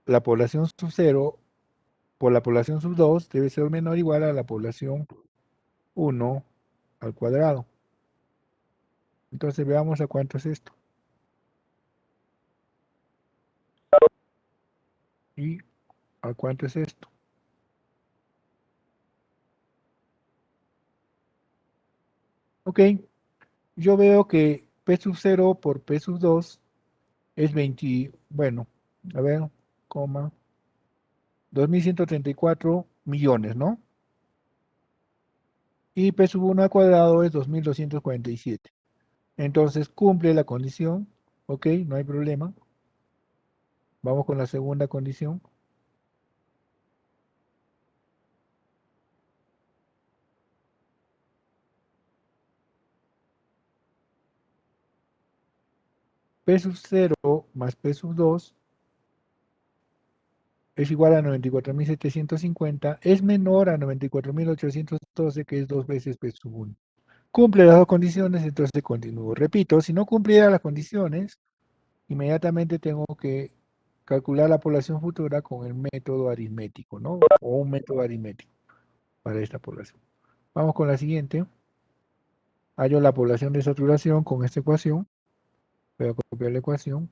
la población sub 0 por la población sub 2 debe ser menor o igual a la población 1 al cuadrado. Entonces veamos a cuánto es esto. ¿Y a cuánto es esto? Ok, yo veo que P sub 0 por P sub 2 es 20, bueno, a ver, coma, 2.134 millones, ¿no? Y P sub 1 al cuadrado es 2.247. Entonces cumple la condición, ok, no hay problema. Vamos con la segunda condición. P sub 0 más P sub 2 es igual a 94.750, es menor a 94.812, que es 2 veces P sub 1. Cumple las dos condiciones, entonces continúo. Repito, si no cumpliera las condiciones, inmediatamente tengo que calcular la población futura con el método aritmético, ¿no? O un método aritmético para esta población. Vamos con la siguiente. Hallo la población de saturación con esta ecuación. Voy a copiar la ecuación.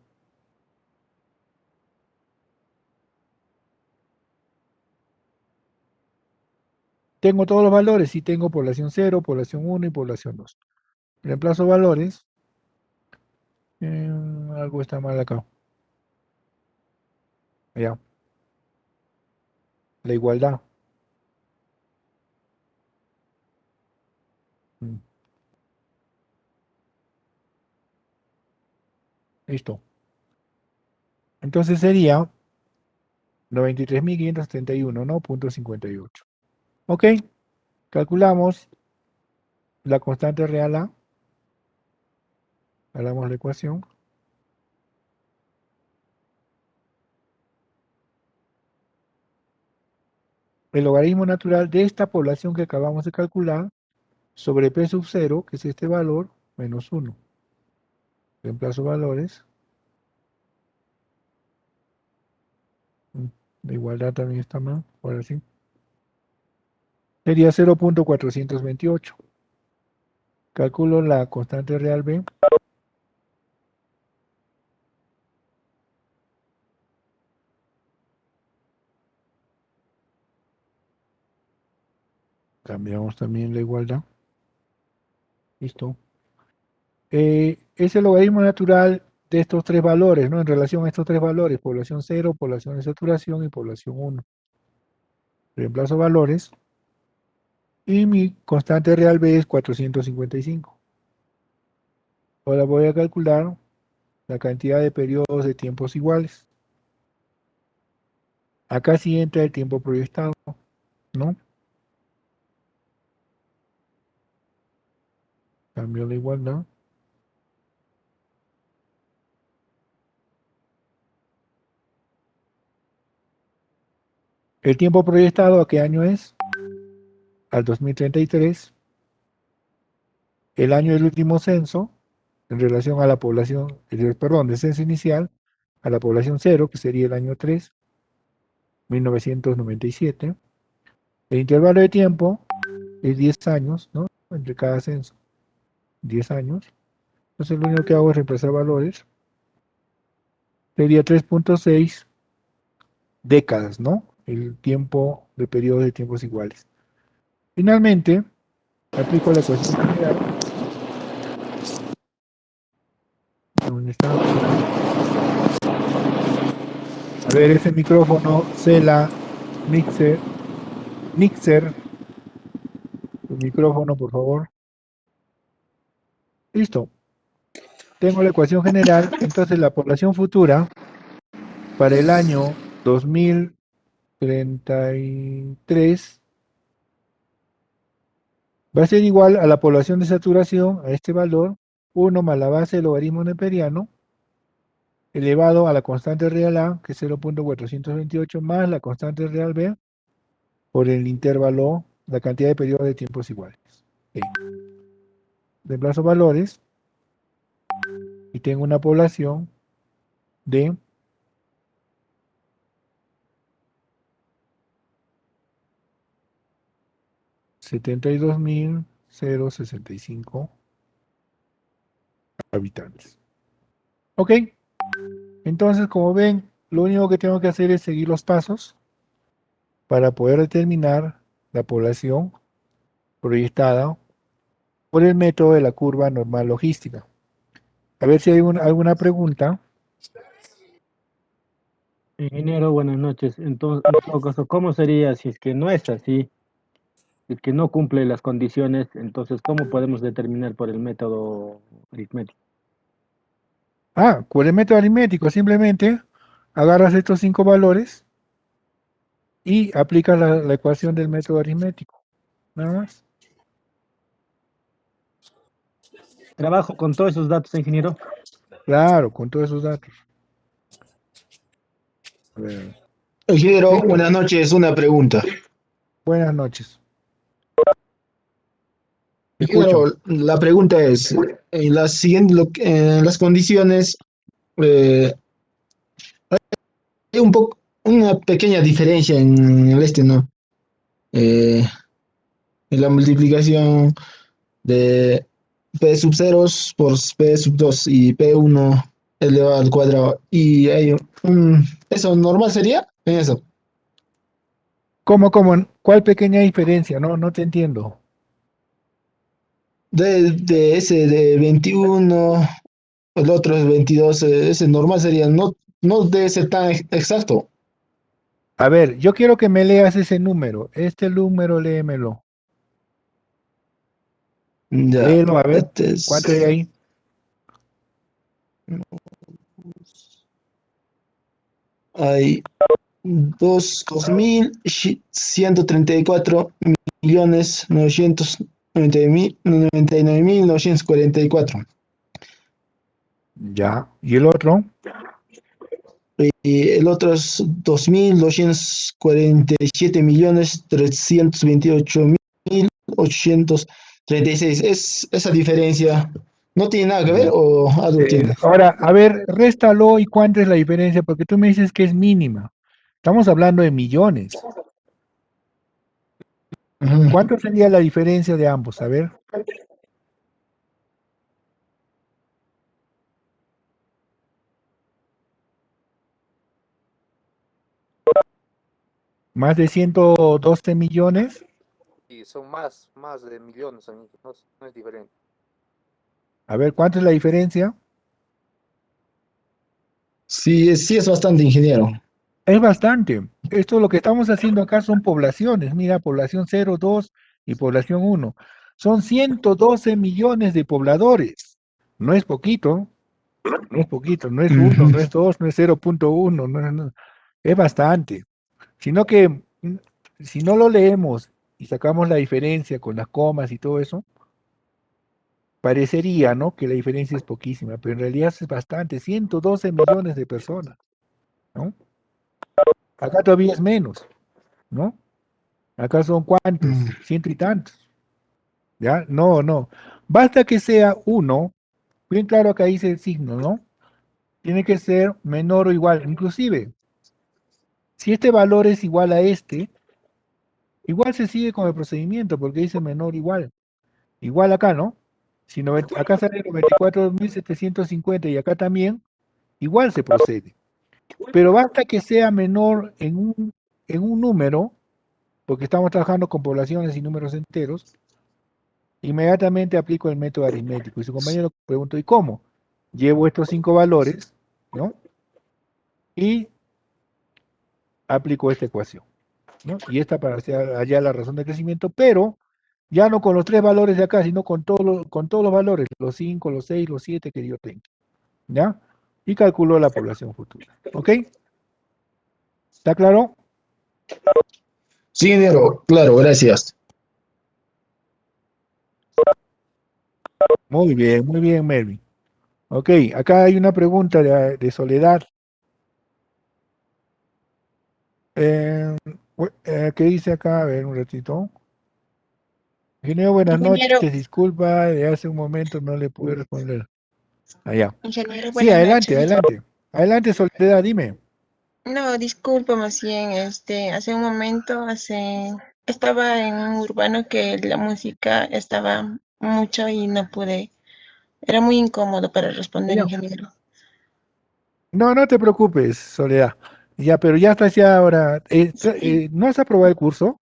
Tengo todos los valores, sí tengo población 0, población 1 y población 2. Reemplazo valores. Algo está mal acá. Ya. La igualdad. Mm, Listo. Entonces sería 93.571, ¿no? Punto 58. Ok. Calculamos la constante real A. Hagamos la ecuación. El logaritmo natural de esta población que acabamos de calcular sobre P sub 0, que es este valor, menos 1. Reemplazo valores. La igualdad también está mal, ahora sí. Sería 0.428. Calculo la constante real B. Cambiamos también la igualdad. Listo. Es el logaritmo natural de estos tres valores, ¿no? En relación a estos tres valores, población 0, población de saturación y población 1. Reemplazo valores. Y mi constante real B es 455. Ahora voy a calcular la cantidad de periodos de tiempos iguales. Acá sí entra el tiempo proyectado, ¿no? Cambio la igualdad. El tiempo proyectado, ¿a qué año es? Al 2033. El año del último censo, en relación a la población, perdón, del censo inicial, a la población 0, que sería el año 3, 1997. El intervalo de tiempo es 10 años, ¿no? Entre cada censo, 10 años. Entonces lo único que hago es reemplazar valores. Sería 3.6 décadas, ¿no? El tiempo de periodos de tiempos iguales. Finalmente, aplico la ecuación general. ¿Dónde está? A ver, ese micrófono, Cela, Mixer, tu micrófono, por favor. Listo. Tengo la ecuación general. Entonces, la población futura para el año 2033 va a ser igual a la población de saturación, a este valor, 1 más la base del logaritmo neperiano, elevado a la constante real A, que es 0.428, más la constante real B, por el intervalo, la cantidad de periodos de tiempos iguales. Ok. Reemplazo valores y tengo una población de 72.065 habitantes. ¿Ok? Entonces, como ven, lo único que tengo que hacer es seguir los pasos para poder determinar la población proyectada por el método de la curva normal logística. A ver si hay alguna pregunta. Ingeniero, buenas noches. Entonces, en todo caso, ¿cómo sería si es que no es así? Si es que no cumple las condiciones, entonces, ¿cómo podemos determinar por el método aritmético? Con el método aritmético, simplemente agarras estos 5 valores y aplicas la ecuación del método aritmético. Nada más. Trabajo con todos esos datos, ingeniero. Claro, con todos esos datos. A ver. Ingeniero, buenas noches. Una pregunta. Buenas noches. Te escucho. Ingeniero, la pregunta es, en las siguientes, en las condiciones, eh, hay una pequeña diferencia en el ¿no? En la multiplicación de P sub 0 por P sub 2 y P1 elevado al cuadrado. Y hay ¿eso normal sería en eso? ¿Cómo? ¿Cuál pequeña diferencia? No te entiendo. De ese de 21, el otro es 22, ese normal sería, no debe ser tan exacto. A ver, yo quiero que me leas ese número. Este número, léemelo. Ya, Léelo, a ver. este es, ¿Cuánto hay ahí? hay 2.134.999.944. Ya. ¿Y el otro? Y el otro es 2.247.328.836. Esa diferencia no tiene nada que ver Ya. o algo tiene. Ahora, a ver, réstalo y cuánto es la diferencia, porque tú me dices que es mínima. Estamos hablando de millones. Ujú. ¿Cuánto sería la diferencia de ambos? A ver. ¿Más de 112 millones? Y son más de millones, amigos, no es diferente. A ver, ¿cuánto es la diferencia? Sí, sí es bastante, ingeniero. Es bastante. Esto lo que estamos haciendo acá son poblaciones. Mira, población 0, 2 y población 1. Son 112 millones de pobladores. No es poquito, no es poquito, no es 1, Ujú. no es 2, no es 0.1, es bastante. Sino que si no lo leemos y sacamos la diferencia con las comas y todo eso, parecería, ¿no? Que la diferencia es poquísima, pero en realidad es bastante, 112 millones de personas, ¿no? Acá todavía es menos, ¿no? Acá son cuántos, Mm. ciento y tantos, ¿ya? No. Basta que sea uno, bien claro acá dice el signo, ¿no? Tiene que ser menor o igual. Inclusive, si este valor es igual a este, igual se sigue con el procedimiento porque dice menor igual. Igual acá, ¿no? Si acá sale 94.750 y acá también, igual se procede. Pero basta que sea menor en un número, porque estamos trabajando con poblaciones y números enteros, inmediatamente aplico el método aritmético. Y su compañero preguntó, ¿y cómo? Llevo estos 5 valores, ¿no? Y aplico esta ecuación, ¿no? Y esta para hallar la razón de crecimiento, pero ya no con los 3 valores de acá, sino con todos los valores, los 5, los 6, los 7 que yo tengo, ¿ya? Y calculo la población futura, ¿ok? ¿Está claro? Sí, ingeniero, claro, gracias. Muy bien, Melvin. Ok, acá hay una pregunta de Soledad. ¿Qué dice acá? A ver, un ratito. Ingeniero, buenas Ingeniero, noches. Disculpa, de hace un momento no le pude responder. Allá. ingeniero, Sí, buenas adelante, noches. adelante. Adelante, Soledad, dime. No, disculpa más bien, hace un momento, hace estaba en un urbano que la música estaba mucho y no pude. Era muy incómodo para responder, Ya. ingeniero. No, no te preocupes, Soledad. Ya, pero ya estás ya ahora. Sí, ¿No has aprobado el curso?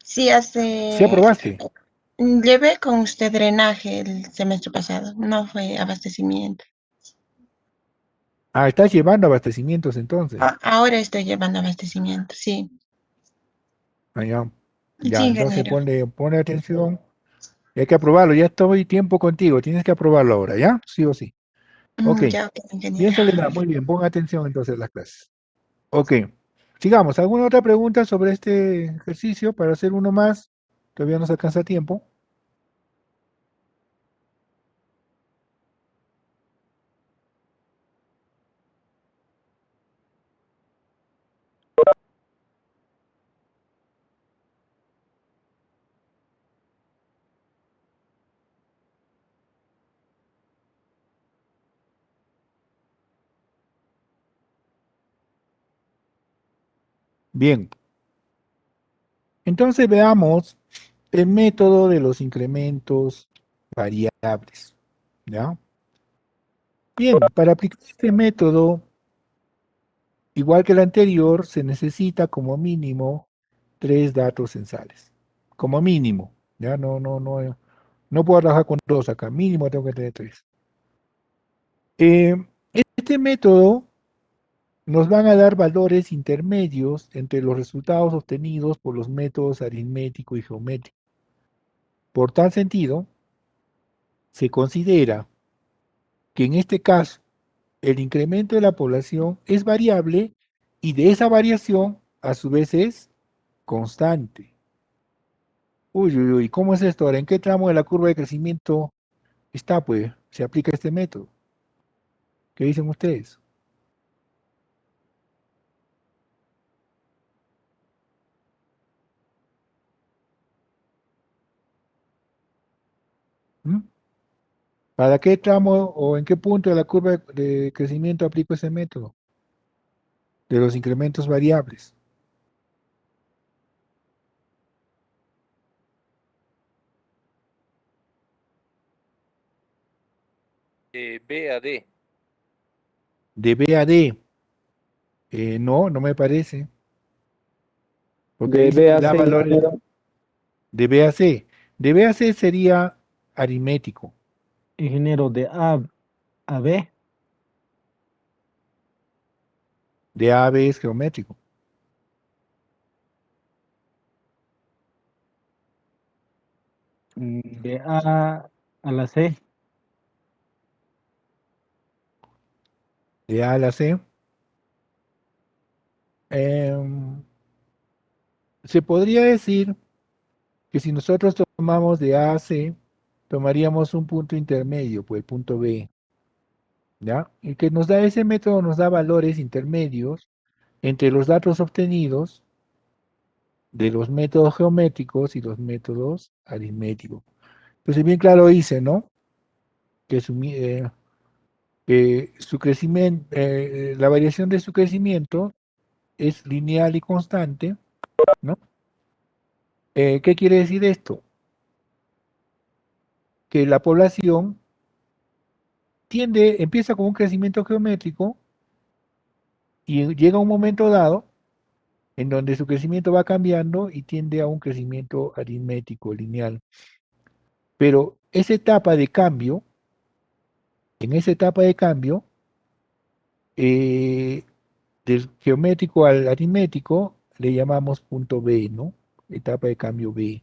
sí, Sí aprobaste. llevé con usted drenaje el semestre pasado, no fue abastecimiento. Ah, estás llevando abastecimientos entonces. Ahora estoy llevando abastecimiento, sí. Ah, ya. Sí, Ya, entonces ingeniero. ponle atención. Hay que aprobarlo. Ya estoy tiempo contigo. Tienes que aprobarlo ahora, ¿ya? Sí o sí. Ok. Ya, ok, ingeniero. Bien, Soledad. Muy bien. Pon atención entonces a las clases. Ok. Sigamos. ¿Alguna otra pregunta sobre este ejercicio para hacer uno más? Todavía nos alcanza tiempo. Bien. Entonces veamos el método de los incrementos variables. ¿Ya? Bien, para aplicar este método, igual que el anterior, se necesita como mínimo 3 datos censales. Como mínimo. ¿Ya? No puedo trabajar con 2 acá. Mínimo tengo que tener 3. Este método nos van a dar valores intermedios entre los resultados obtenidos por los métodos aritmético y geométrico. Por tal sentido, se considera que en este caso el incremento de la población es variable y de esa variación a su vez es constante. Uy, uy, uy, ¿cómo es esto ahora? ¿En qué tramo de la curva de crecimiento está, pues? Se aplica este método. ¿Qué dicen ustedes? ¿Mm? ¿Para qué tramo o en qué punto de la curva de crecimiento aplico ese método? De los incrementos variables. B a D. De B a D. No me parece. Porque De dice B que a da C, valores ingeniero. de B a C. De B a C sería aritmético. Ingeniero, de A B, De A a B es geométrico. de A la C, De A a la C. Em, se podría decir que si nosotros tomamos de A a C, tomaríamos un punto intermedio, pues el punto B, ¿ya? Y que nos da ese método, nos da valores intermedios entre los datos obtenidos de los métodos geométricos y los métodos aritméticos. Entonces, bien claro dice, ¿no? Que su crecimiento, la variación de su crecimiento es lineal y constante, ¿no? ¿Qué quiere decir esto? Que la población empieza con un crecimiento geométrico y llega un momento dado en donde su crecimiento va cambiando y tiende a un crecimiento aritmético, lineal. Pero en esa etapa de cambio, eh, del geométrico al aritmético, le llamamos punto B, ¿no? Etapa de cambio B.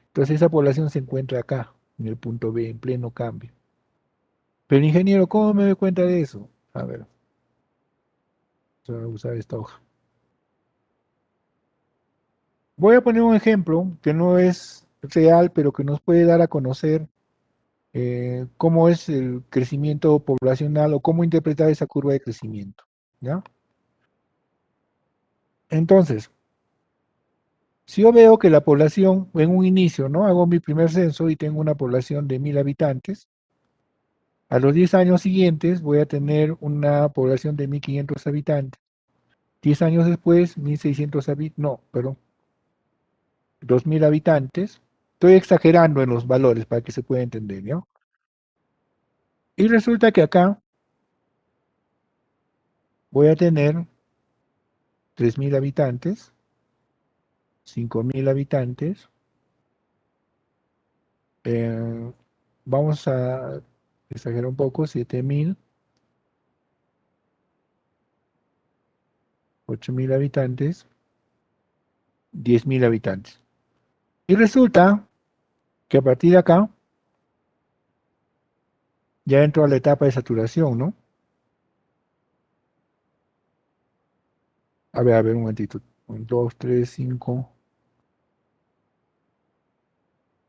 Entonces esa población se encuentra acá, en el punto B, en pleno cambio. Pero ingeniero, ¿cómo me doy cuenta de eso? A ver, voy a usar esta hoja. Voy a poner un ejemplo que no es real, pero que nos puede dar a conocer cómo es el crecimiento poblacional o cómo interpretar esa curva de crecimiento. ¿Ya? Entonces, si yo veo que la población en un inicio, ¿no? Hago mi primer censo y tengo una población de 1000 habitantes, a los 10 años siguientes voy a tener una población de 1500 habitantes. 10 años después, 1600 habitantes, no, perdón. 2.000 habitantes. Estoy exagerando en los valores para que se pueda entender, ¿no? Y resulta que acá voy a tener 3.000 habitantes, 5.000 habitantes. Vamos a exagerar un poco, 7.000, 8.000 habitantes, 10.000 habitantes. Y resulta que a partir de acá ya entro a la etapa de saturación, ¿no? A ver, un momentito. 1, 2, 3, 5.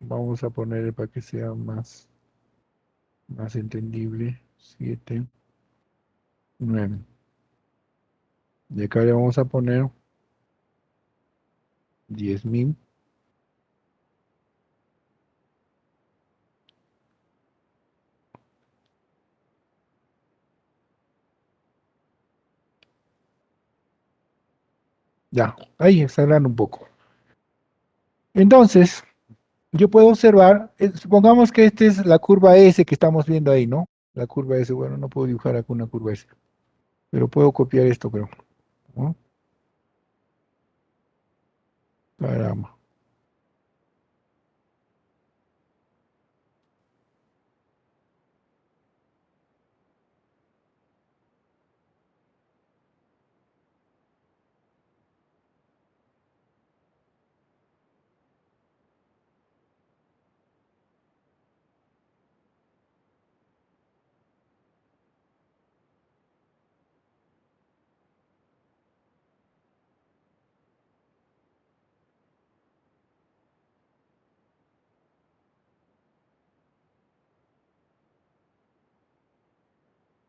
Vamos a poner para que sea más entendible. 7, 9. De acá le vamos a poner 10.000. Ya, ahí exagerando un poco. Entonces, yo puedo observar, supongamos que esta es la curva S que estamos viendo ahí, ¿no? La curva S, bueno, no puedo dibujar acá una curva S, pero puedo copiar esto, creo, ¿no? Caramba.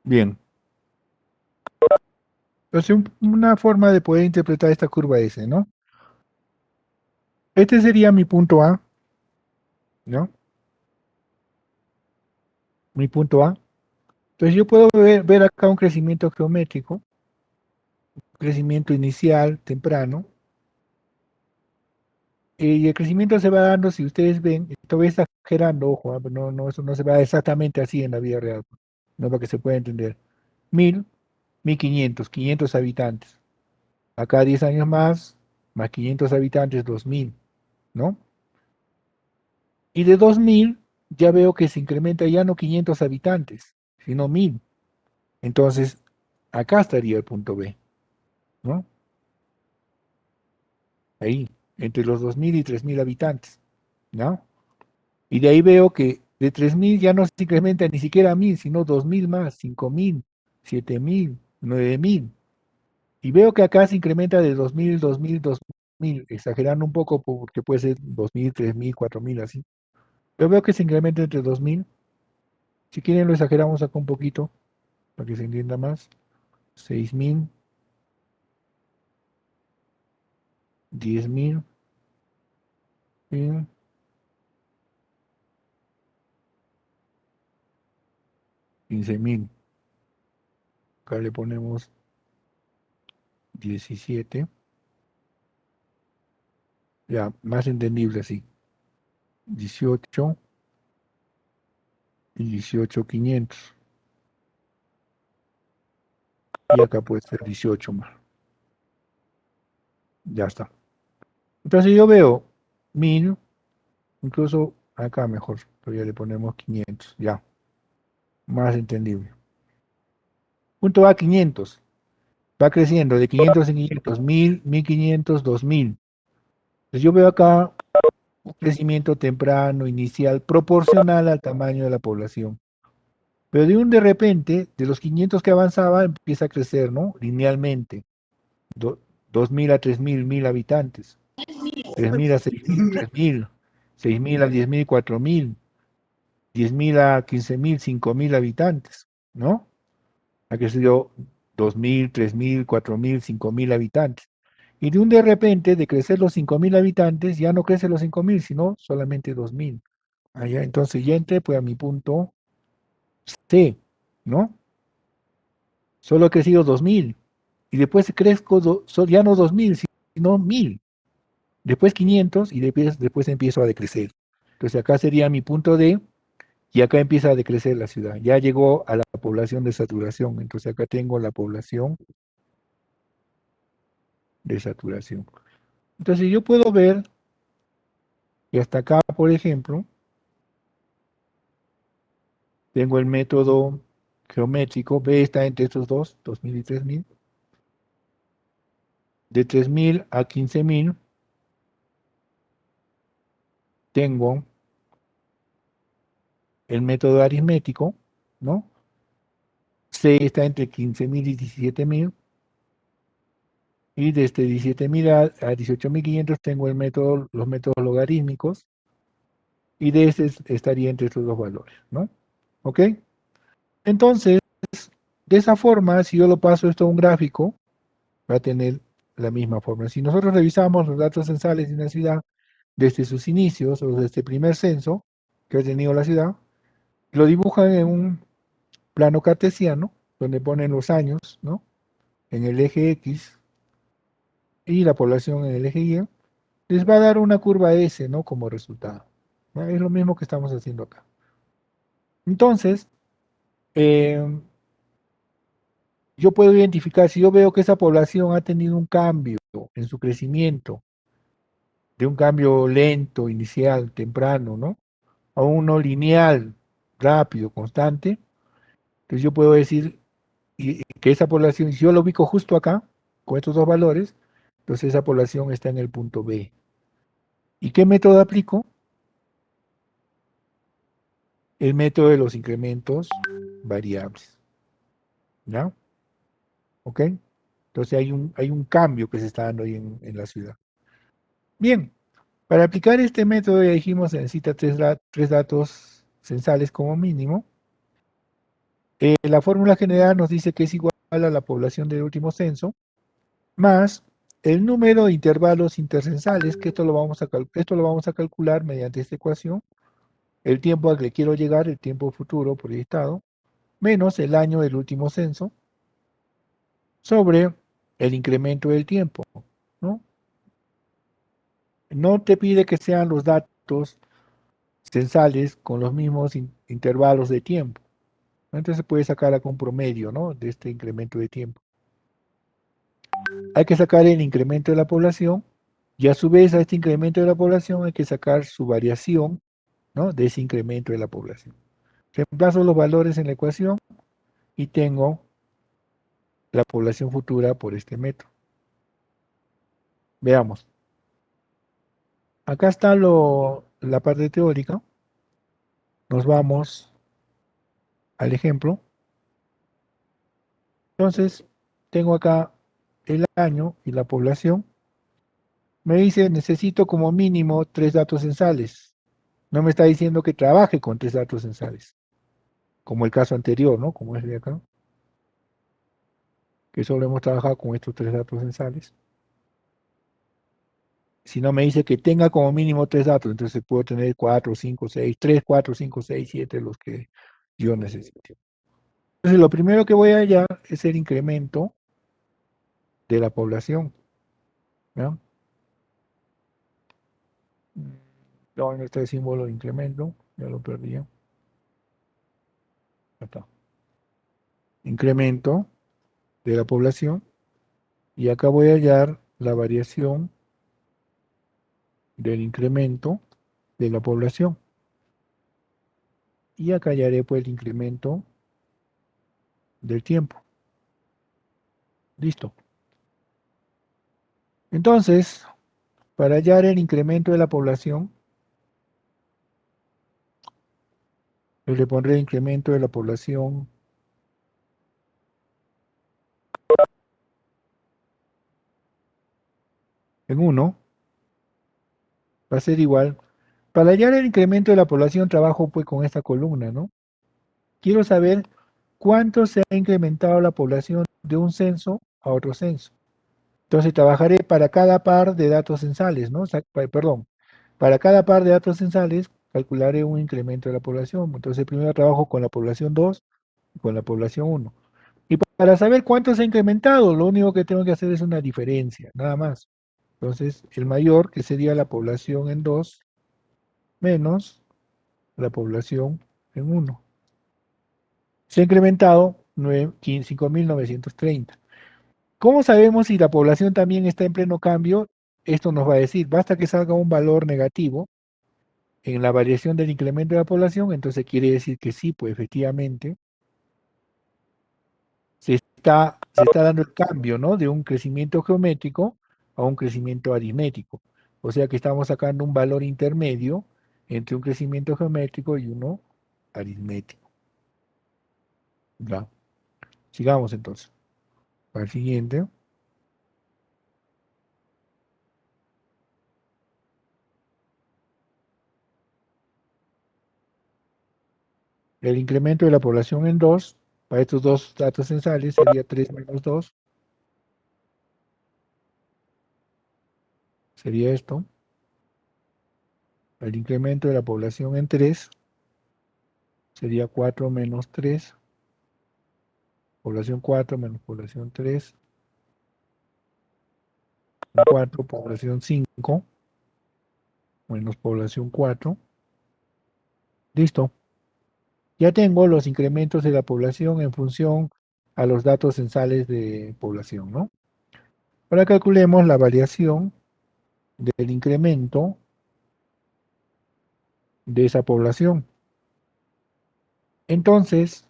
Bien. Entonces, una forma de poder interpretar esta curva S, ¿no? Este sería mi punto A, ¿no? Mi punto A. Entonces, yo puedo ver acá un crecimiento geométrico, un crecimiento inicial, temprano, y el crecimiento se va dando, si ustedes ven, estoy exagerando, ojo, no, no, eso no se va exactamente así en la vida real, no para que se pueda entender. 1.000, 1.500, 500 habitantes. Acá 10 años más 500 habitantes, 2.000, ¿no? Y de 2.000 ya veo que se incrementa ya no 500 habitantes, sino 1.000. Entonces, acá estaría el punto B, ¿no? Ahí, entre los 2.000 y 3.000 habitantes, ¿no? Y de ahí veo que de 3.000 ya no se incrementa ni siquiera a 1.000, sino 2.000 más, 5.000, 7.000, 9.000. Y veo que acá se incrementa de 2.000, 2.000, 2.000, exagerando un poco porque puede ser 2.000, 3.000, 4.000, así. Yo veo que se incrementa entre 2.000. Si quieren lo exageramos acá un poquito para que se entienda más. 6.000, 10.000, 15.000. Acá le ponemos 17. Ya, más entendible así. 18 y 18.500. Y acá puede ser 18 más. Ya está. Entonces yo veo 1.000, incluso acá mejor. Todavía le ponemos 500. Ya, más entendible. Punto A, 500. Va creciendo de 500 en 500, 1.000, 1.500, 2.000. Entonces yo veo acá un crecimiento temprano, inicial, proporcional al tamaño de la población. Pero de repente, de los 500 que avanzaba, empieza a crecer, ¿no? Linealmente. 2.000 a 3.000, 1.000 habitantes. 3.000 a 6.000, 3.000. 6.000 a 10.000, 4.000. 10.000 a 15.000, 5.000 habitantes, ¿no? Ha crecido 2.000, 3.000, 4.000, 5.000 habitantes. Y de repente, de crecer los 5.000 habitantes, ya no crecen los 5.000, sino solamente 2.000. Allá, entonces ya entré pues a mi punto C, ¿no? Solo ha crecido 2.000. Y después crezco ya no 2.000, sino 1.000. después 500 y después empiezo a decrecer. Entonces acá sería mi punto D y acá empieza a decrecer la ciudad. Ya llegó a la población de saturación. Entonces acá tengo la población de saturación. Entonces yo puedo ver que hasta acá, por ejemplo, tengo el método geométrico. B está entre estos dos, 2000 y 3000. De 3000 a 15000 tengo el método aritmético, ¿no? C está entre 15000 y 17000. Y desde 17000 a 18500 tengo los métodos logarítmicos. Y de este estaría entre estos dos valores, ¿no? ¿Ok? Entonces, de esa forma, si yo lo paso esto a un gráfico, va a tener la misma forma. Si nosotros revisamos los datos censales de una ciudad desde sus inicios o desde el primer censo que ha tenido la ciudad, lo dibujan en un plano cartesiano, donde ponen los años, ¿no? En el eje X y la población en el eje Y, les va a dar una curva S, ¿no? Como resultado. ¿No? Es lo mismo que estamos haciendo acá. Entonces, yo puedo identificar, si yo veo que esa población ha tenido un cambio en su crecimiento, de un cambio lento, inicial, temprano, ¿no? A uno lineal, rápido, constante, entonces yo puedo decir que esa población, si yo lo ubico justo acá, con estos dos valores, entonces esa población está en el punto B. ¿Y qué método aplico? El método de los incrementos variables. ¿Ya? ¿Ok? Entonces hay un cambio que se está dando ahí en la ciudad. Bien, para aplicar este método ya dijimos se necesita tres datos censales como mínimo. La fórmula general nos dice que es igual a la población del último censo, más el número de intervalos intercensales, que esto lo vamos a calcular mediante esta ecuación, el tiempo al que quiero llegar, el tiempo futuro proyectado, menos el año del último censo, sobre el incremento del tiempo, ¿no? No te pide que sean los datos censales con los mismos intervalos de tiempo. Entonces se puede sacar acá un promedio, ¿no? De este incremento de tiempo. Hay que sacar el incremento de la población y a su vez a este incremento de la población hay que sacar su variación, ¿no? De ese incremento de la población. Reemplazo los valores en la ecuación y tengo la población futura por este método. Veamos. Acá está la parte teórica. Nos vamos al ejemplo. Entonces, tengo acá el año y la población. Me dice, necesito como mínimo 3 datos censales. No me está diciendo que trabaje con 3 datos censales, como el caso anterior, ¿no? Como es de acá, que solo hemos trabajado con estos 3 datos censales. Si no me dice que tenga como mínimo 3 datos, entonces puedo tener 4, 5, 6, 3, 4, 5, 6, 7, los que yo necesite. Entonces, lo primero que voy a hallar es el incremento de la población, ¿no? ¿Dónde está el símbolo de incremento? Ya lo perdí. Acá está. Incremento de la población. Y acá voy a hallar la variación del incremento de la población. Y acá hallaré pues el incremento del tiempo. Listo. Entonces, para hallar el incremento de la población, yo le pondré el incremento de la población en 1. Va a ser igual. Para hallar el incremento de la población, trabajo pues con esta columna, ¿no? Quiero saber cuánto se ha incrementado la población de un censo a otro censo. Entonces trabajaré para cada par de datos censales, ¿no? Perdón, para cada par de datos censales calcularé un incremento de la población. Entonces primero trabajo con la población 2 y con la población 1. Y para saber cuánto se ha incrementado, lo único que tengo que hacer es una diferencia, nada más. Entonces, el mayor, que sería la población en 2, menos la población en 1. Se ha incrementado 5.930. ¿Cómo sabemos si la población también está en pleno cambio? Esto nos va a decir, basta que salga un valor negativo en la variación del incremento de la población, entonces quiere decir que sí, pues efectivamente se está dando el cambio, ¿no? De un crecimiento geométrico a un crecimiento aritmético. O sea que estamos sacando un valor intermedio entre un crecimiento geométrico y uno aritmético. ¿Ya? Sigamos entonces. Para el siguiente. El incremento de la población en 2, para estos dos datos censales, sería 3 menos 2. Sería esto. El incremento de la población en 3 sería 4 menos 3. Población 4 menos población 3. 4, población 5 menos población 4. Listo. Ya tengo los incrementos de la población en función a los datos censales de población, ¿no? Ahora calculemos la variación del incremento de esa población. Entonces,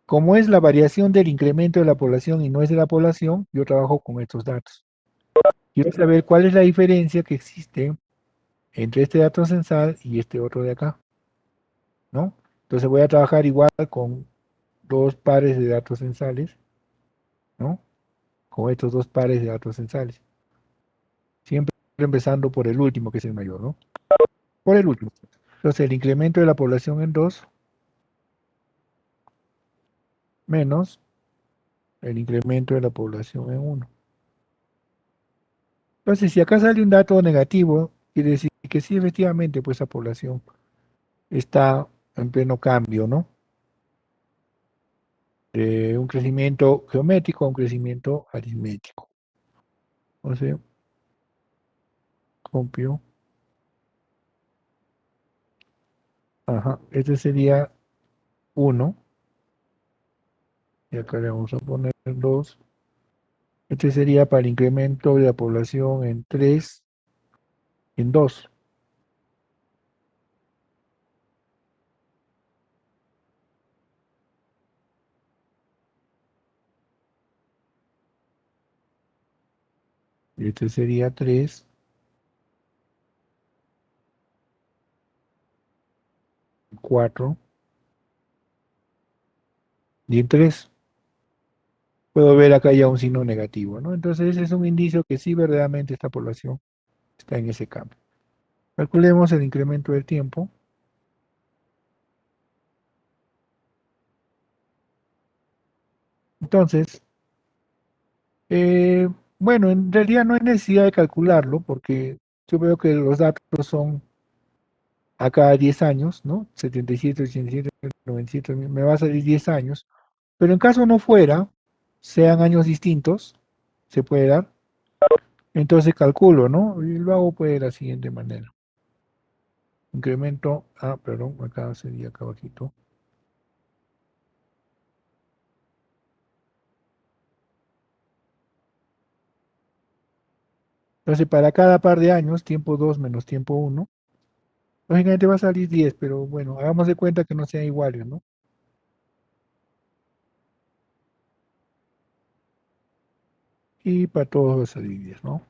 como es la variación del incremento de la población y no es de la población, yo trabajo con estos datos. Quiero saber cuál es la diferencia que existe entre este dato censal y este otro de acá, ¿no? Entonces voy a trabajar igual con dos pares de datos censales, ¿no? Con estos dos pares de datos censales. Siempre empezando por el último, que es el mayor, ¿no? Por el último. Entonces el incremento de la población en 2 menos el incremento de la población en 1. Entonces, si acá sale un dato negativo, quiere decir que sí, efectivamente, pues esa población está en pleno cambio, ¿no? De un crecimiento geométrico a un crecimiento aritmético. Entonces, copio. Ajá, este sería 1. Y acá le vamos a poner 2. Este sería para el incremento de la población en 3, en 2. Y este sería 3, 4 y en 3. Puedo ver acá ya un signo negativo, ¿no? Entonces ese es un indicio que sí verdaderamente esta población está en ese cambio. Calculemos el incremento del tiempo. Entonces, bueno, en realidad no hay necesidad de calcularlo porque yo veo que los datos son a cada 10 años, ¿no? 77, 87, 97, me va a salir 10 años. Pero en caso no fuera, sean años distintos, se puede dar. Entonces calculo, ¿no? Y lo hago pues de la siguiente manera. Incremento, perdón, acá sería acá abajito. Entonces, para cada par de años, tiempo 2 menos tiempo 1, lógicamente va a salir 10, pero bueno, hagamos de cuenta que no sean iguales, ¿no? Y para todos va a salir 10, ¿no?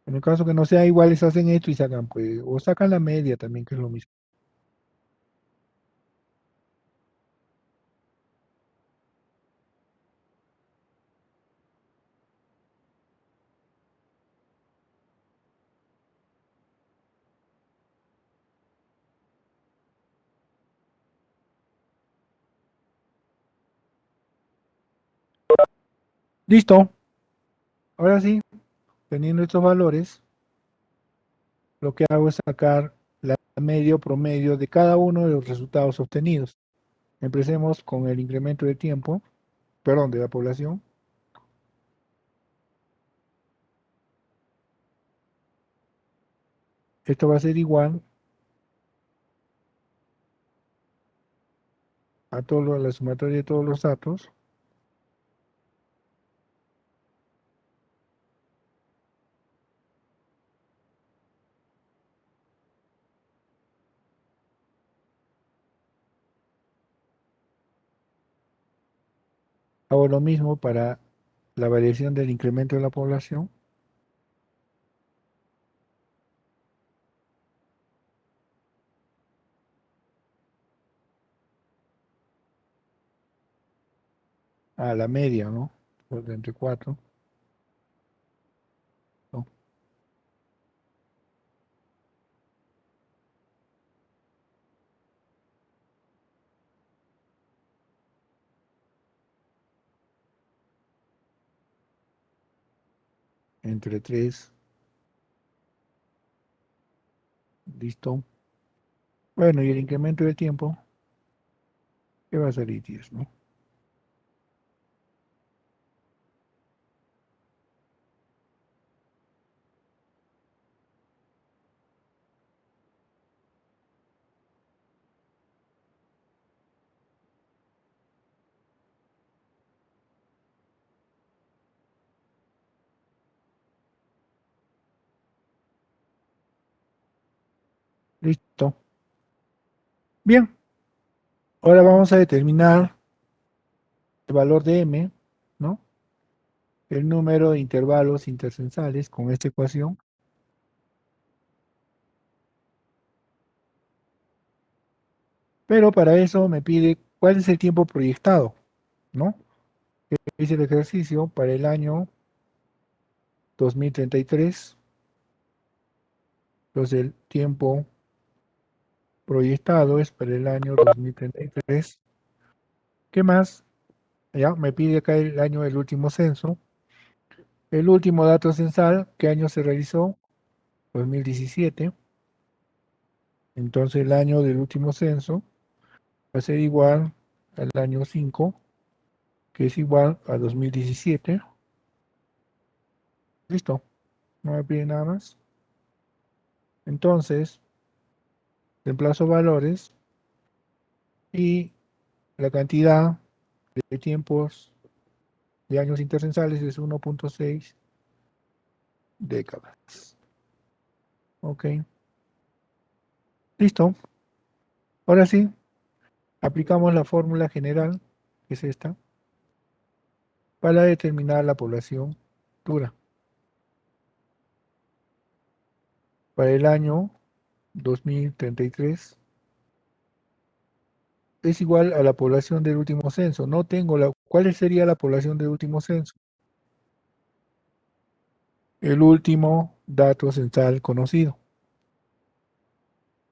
En el caso que no sean iguales, hacen esto y sacan, pues, o sacan la media también, que es lo mismo. Listo. Ahora sí, teniendo estos valores, lo que hago es sacar la medio promedio de cada uno de los resultados obtenidos. Empecemos con el incremento de tiempo, perdón, de la población. Esto va a ser igual a la sumatoria de todos los datos hago lo mismo para la variación del incremento de la población. A la media, ¿no? Pues entre 4, ¿no? Entre 3, listo. Bueno, y el incremento de tiempo, ¿qué va a salir? 10, ¿no? Listo. Bien, ahora vamos a determinar el valor de m, ¿no? El número de intervalos intercensales con esta ecuación. Pero para eso me pide cuál es el tiempo proyectado, ¿no? Hice el ejercicio para el año 2033. Entonces el tiempo proyectado es para el año 2033. ¿Qué más? Ya me pide acá el año del último censo. El último dato censal, ¿qué año se realizó? 2017. Entonces el año del último censo va a ser igual al año 5, que es igual a 2017. Listo, no me pide nada más. Entonces, reemplazo valores y la cantidad de tiempos de años intercensales es 1.6 décadas. Ok, listo. Ahora sí, aplicamos la fórmula general, que es esta, para determinar la población futura. Para el año 2033 es igual a la población del último censo. No tengo ¿cuál sería la población del último censo? El último dato censal conocido.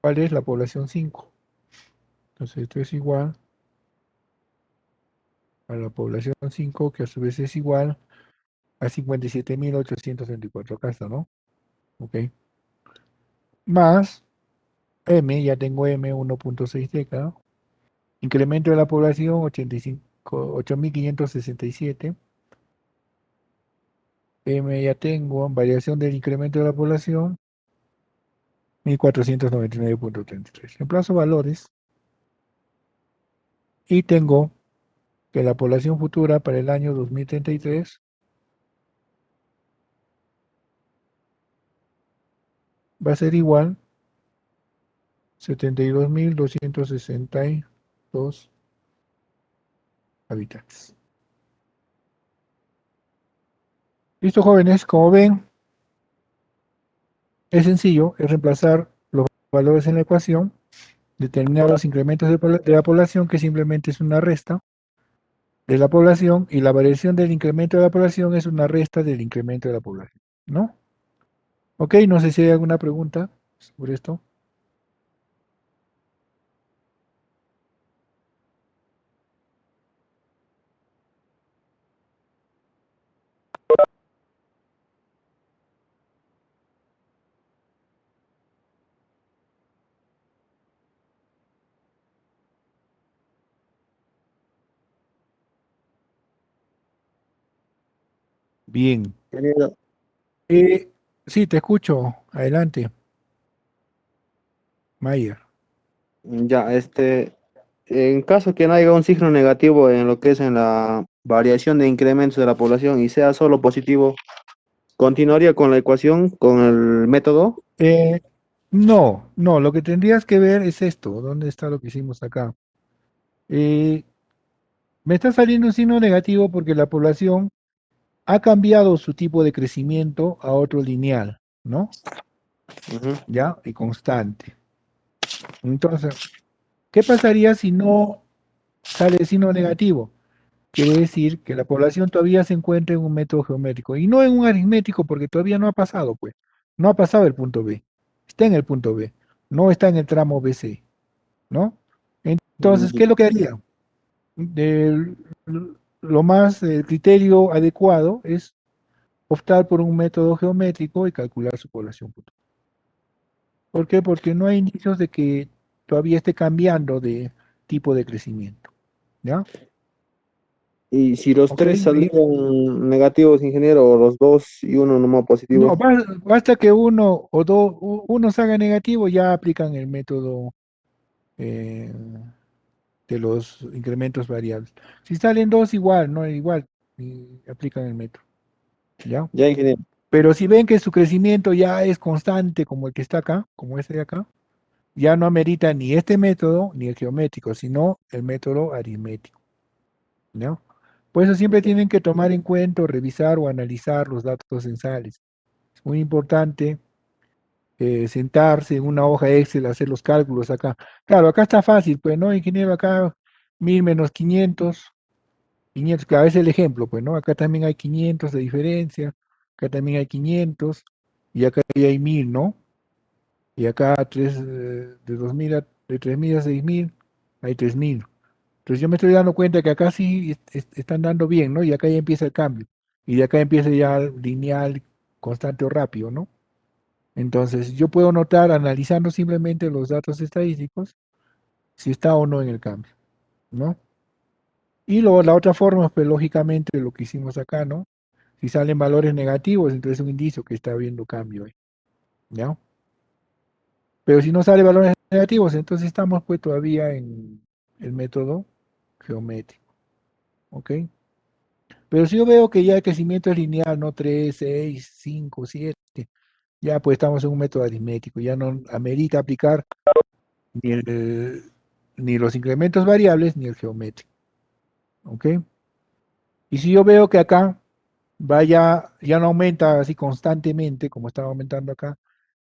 ¿Cuál es la población 5? Entonces esto es igual a la población 5, que a su vez es igual a 57.834 casas, ¿no? Ok. Más M, ya tengo M 1.6 décadas. Incremento de la población 8.567. M ya tengo. Variación del incremento de la población 1.499.33. Reemplazo valores y tengo que la población futura para el año 2033 va a ser igual a 72.262 habitantes. Listo, jóvenes, como ven, es sencillo, es reemplazar los valores en la ecuación, determinar los incrementos de la población, que simplemente es una resta de la población, y la variación del incremento de la población es una resta del incremento de la población, ¿no? Ok, no sé si hay alguna pregunta sobre esto. Bien. Ingeniero, Sí, te escucho. Adelante, Mayer. ya, en caso que no haya un signo negativo en lo que es en la variación de incrementos de la población y sea solo positivo, ¿continuaría con la ecuación, con el método? Eh, no, no, lo que tendrías que ver es esto. ¿Dónde está lo que hicimos acá? Eh, Me está saliendo un signo negativo porque la población ha cambiado su tipo de crecimiento a otro lineal, ¿no? Ujú. ¿Ya? Y constante. Entonces, ¿qué pasaría si no sale el signo negativo? Quiere decir que la población todavía se encuentra en un método geométrico y no en un aritmético porque todavía no ha pasado, pues. No ha pasado el punto B. Está en el punto B. No está en el tramo BC, ¿no? Entonces, ¿qué es lo que haría? El- lo más, el criterio adecuado es optar por un método geométrico y calcular su población puntual. ¿Por qué? Porque no hay indicios de que todavía esté cambiando de tipo de crecimiento. ¿Ya? Y si los ¿Ok? tres saldrían negativos, ingeniero, o los dos y uno nomás No, positivo. basta que uno o dos, uno salga negativo, ya aplican el método eh, de los incrementos variables. Si salen dos, igual, no igual, y aplican el método. ¿Ya? Ya, ingeniero. Pero si ven que su crecimiento ya es constante como el que está acá, como este de acá, ya no amerita ni este método ni el geométrico, sino el método aritmético. ¿No? Por eso siempre tienen que tomar en cuenta, o revisar o analizar los datos censales. Es muy importante sentarse en una hoja Excel, hacer los cálculos acá. Claro, acá está fácil, pues, ¿no? Ingeniero, acá 1000 menos 500, 500, claro, es el ejemplo, pues, ¿no? Acá también hay 500 de diferencia, acá también hay 500, y acá ya hay 1000, ¿no? Y acá de 2000 de 3000 a 6000, hay 3000. Entonces yo me estoy dando cuenta que acá sí están dando bien, ¿no? Y acá ya empieza el cambio. Y de acá empieza ya lineal, constante o rápido, ¿no? Entonces yo puedo notar, analizando simplemente los datos estadísticos, si está o no en el cambio, ¿no? Y luego la otra forma, pues lógicamente lo que hicimos acá, ¿no? Si salen valores negativos, entonces es un indicio que está habiendo cambio ahí, ¿ya? Pero si no sale valores negativos, entonces estamos pues todavía en el método geométrico, ¿ok? Pero si yo veo que ya el crecimiento es lineal, no 3, 6, 5, 7, ya pues estamos en un método aritmético, ya no amerita aplicar ni, ni los incrementos variables ni el geométrico, ¿ok? Y si yo veo que acá ya no aumenta así constantemente como estaba aumentando acá,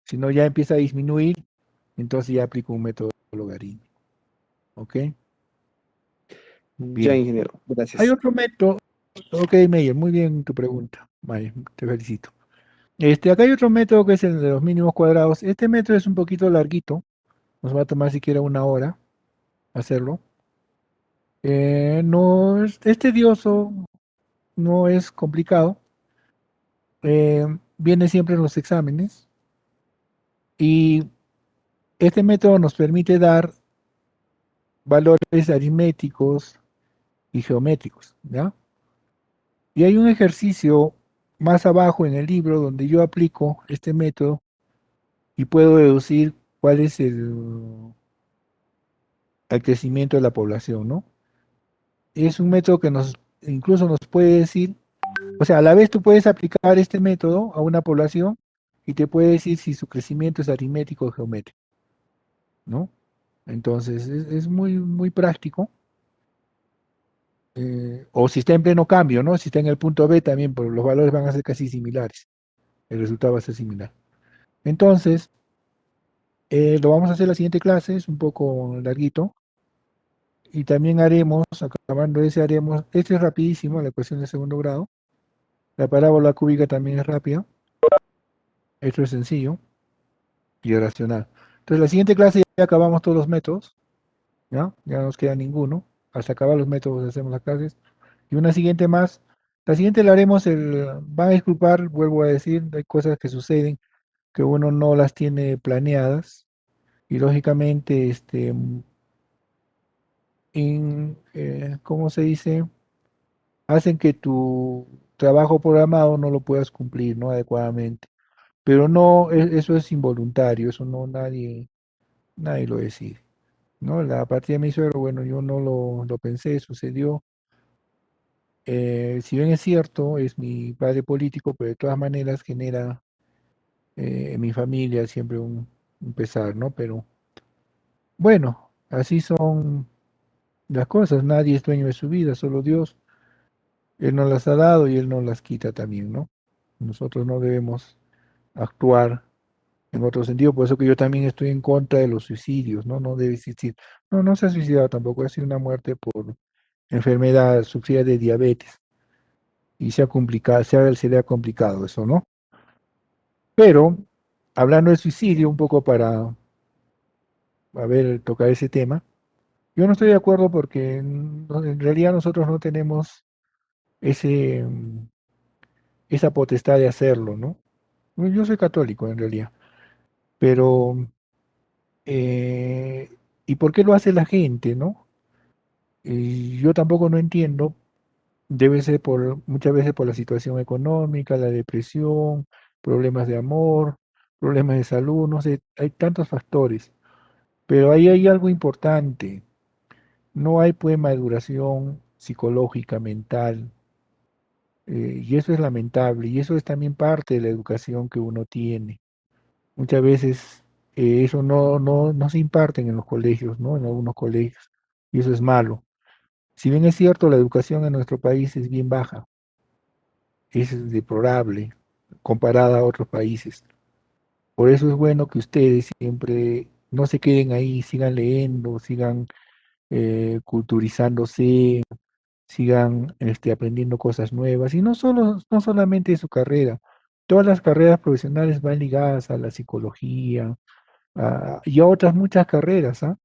sino ya empieza a disminuir, entonces ya aplico un método logarítmico, ¿ok? Ya, Bien. ingeniero. Hay Gracias. otro método, ok, Meyer, muy bien tu pregunta, Mayer, te felicito. Acá hay otro método que es el de los mínimos cuadrados. Este método es un poquito larguito, nos va a tomar siquiera una hora hacerlo. No es tedioso, no es complicado. Viene siempre en los exámenes y este método nos permite dar valores aritméticos y geométricos, ¿ya? Y hay un ejercicio más abajo en el libro donde yo aplico este método y puedo deducir cuál es el crecimiento de la población, ¿no? Es un método que incluso nos puede decir, o sea, a la vez tú puedes aplicar este método a una población y te puede decir si su crecimiento es aritmético o geométrico, ¿no? Entonces, es muy, muy práctico. O si está en pleno cambio, ¿no? Si está en el punto B también, pero los valores van a ser casi similares. El resultado va a ser similar. Entonces, lo vamos a hacer la siguiente clase, es un poco larguito. Y también haremos, acabando ese, haremos, este es rapidísimo, la ecuación de segundo grado. La parábola cúbica también es rápida. Esto es sencillo y racional. Entonces, la siguiente clase ya acabamos todos los métodos, ¿ya? Ya no nos queda ninguno. Hasta acabar los métodos hacemos las clases. Y una siguiente más. La siguiente la haremos van a disculpar, vuelvo a decir, hay cosas que suceden que uno no las tiene planeadas. Y lógicamente, ¿cómo se dice? Hacen que tu trabajo programado no lo puedas cumplir, ¿no? Adecuadamente. Pero no, eso es involuntario, eso no nadie lo decide, ¿no? La partida de mi suegro, bueno, yo no lo pensé, sucedió. Si bien es cierto, es mi padre político, pero de todas maneras genera en mi familia siempre un pesar, ¿no? Pero bueno, así son las cosas, nadie es dueño de su vida, solo Dios. Él nos las ha dado y Él nos las quita también, ¿no? Nosotros no debemos actuar en otro sentido, por eso que yo también estoy en contra de los suicidios, ¿no? No debe existir. No, no se ha suicidado tampoco, ha sido una muerte por enfermedad, sufrida de diabetes y se ha complicado, se le ha complicado eso, ¿no? Pero, hablando de suicidio, un poco para, a ver, tocar ese tema, yo no estoy de acuerdo porque en realidad nosotros no tenemos ese, esa potestad de hacerlo, ¿no? Yo soy católico en realidad, pero eh, ¿y por qué lo hace la gente, no? Y yo tampoco no entiendo, debe ser por muchas veces por la situación económica, la depresión, problemas de amor, problemas de salud, no sé, hay tantos factores, pero ahí hay algo importante, no hay pues maduración psicológica, mental, y eso es lamentable, y eso es también parte de la educación que uno tiene. Muchas veces eso no se imparten en los colegios, ¿no? En algunos colegios, y eso es malo. Si bien es cierto, la educación en nuestro país es bien baja, es deplorable comparada a otros países. Por eso es bueno que ustedes siempre no se queden ahí, sigan leyendo, sigan culturizándose, sigan aprendiendo cosas nuevas, y no solamente su carrera, todas las carreras profesionales van ligadas a la psicología, y a otras muchas carreras, ¿ah?